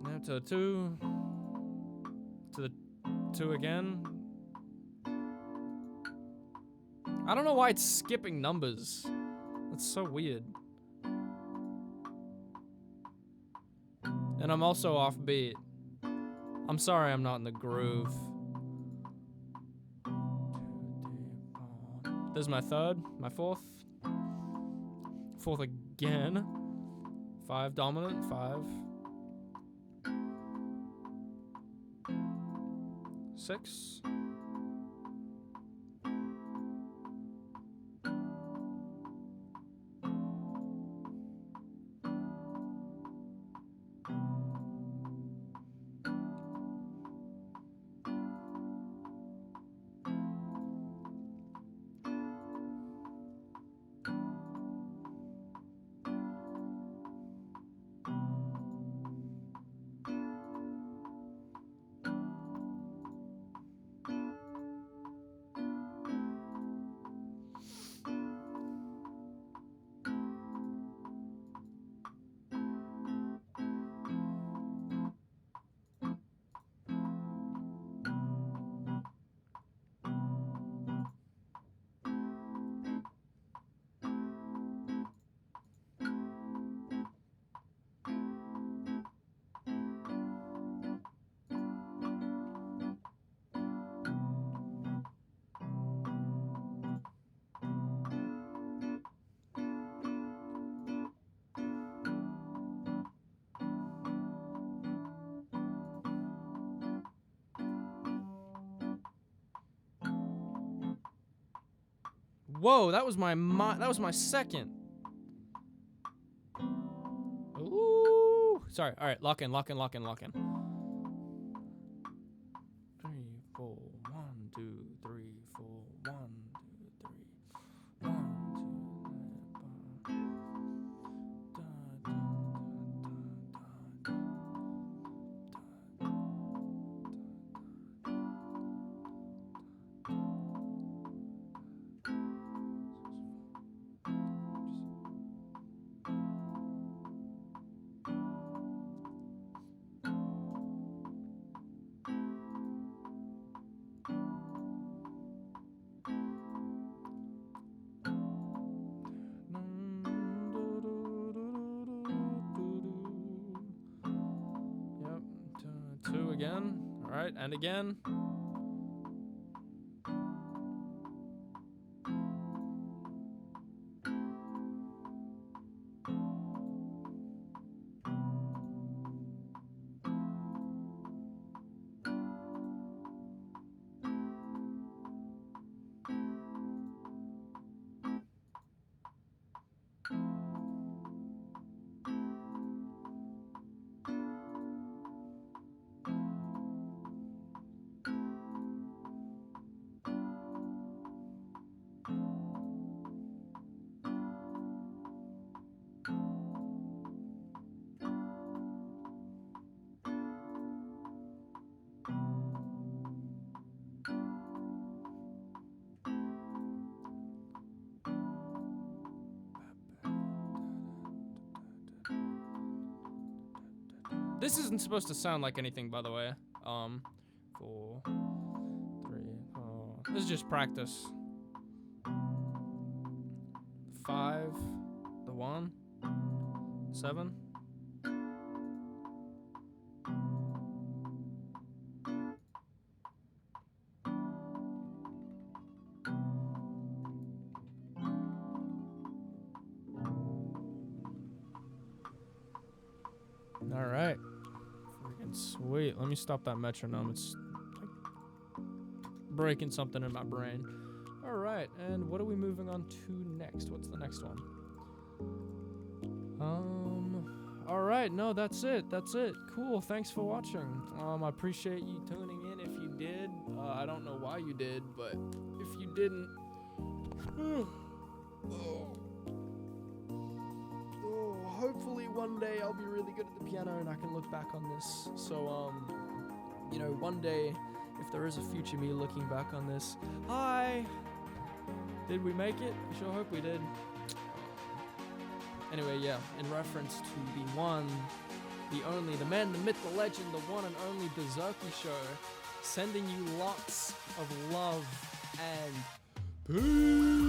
Now to the 2. To the 2 again. I don't know why it's skipping numbers. That's so weird. And I'm also off beat. I'm sorry I'm not in the groove. 2, 3, 4. There's my 3rd, my 4th. 4th again. 5 dominant, 5. 6. Whoa, that was my second. Ooh. Sorry. All right, lock in. 3, 4, 1, 2, 3, 4, 1, 2, 3, 1, 2 again. All right, and again. This isn't supposed to sound like anything, by the way. 4, 3, 4. This is just practice. 5, the 1, 7. All right. Freaking sweet. Let me stop that metronome. It's like breaking something in my brain. All right. And what are we moving on to next? What's the next one? All right. No, that's it. That's it. Cool. Thanks for watching. I appreciate you tuning in if you did. I don't know why you did, but if you didn't, hopefully one day I'll be really good at the piano and I can look back on this. So, you know, one day, if there is a future me looking back on this, hi! Did we make it? I sure hope we did. Anyway, yeah, in reference to the one, the only, the man, the myth, the legend, the one and only Berserky Show, sending you lots of love and peace!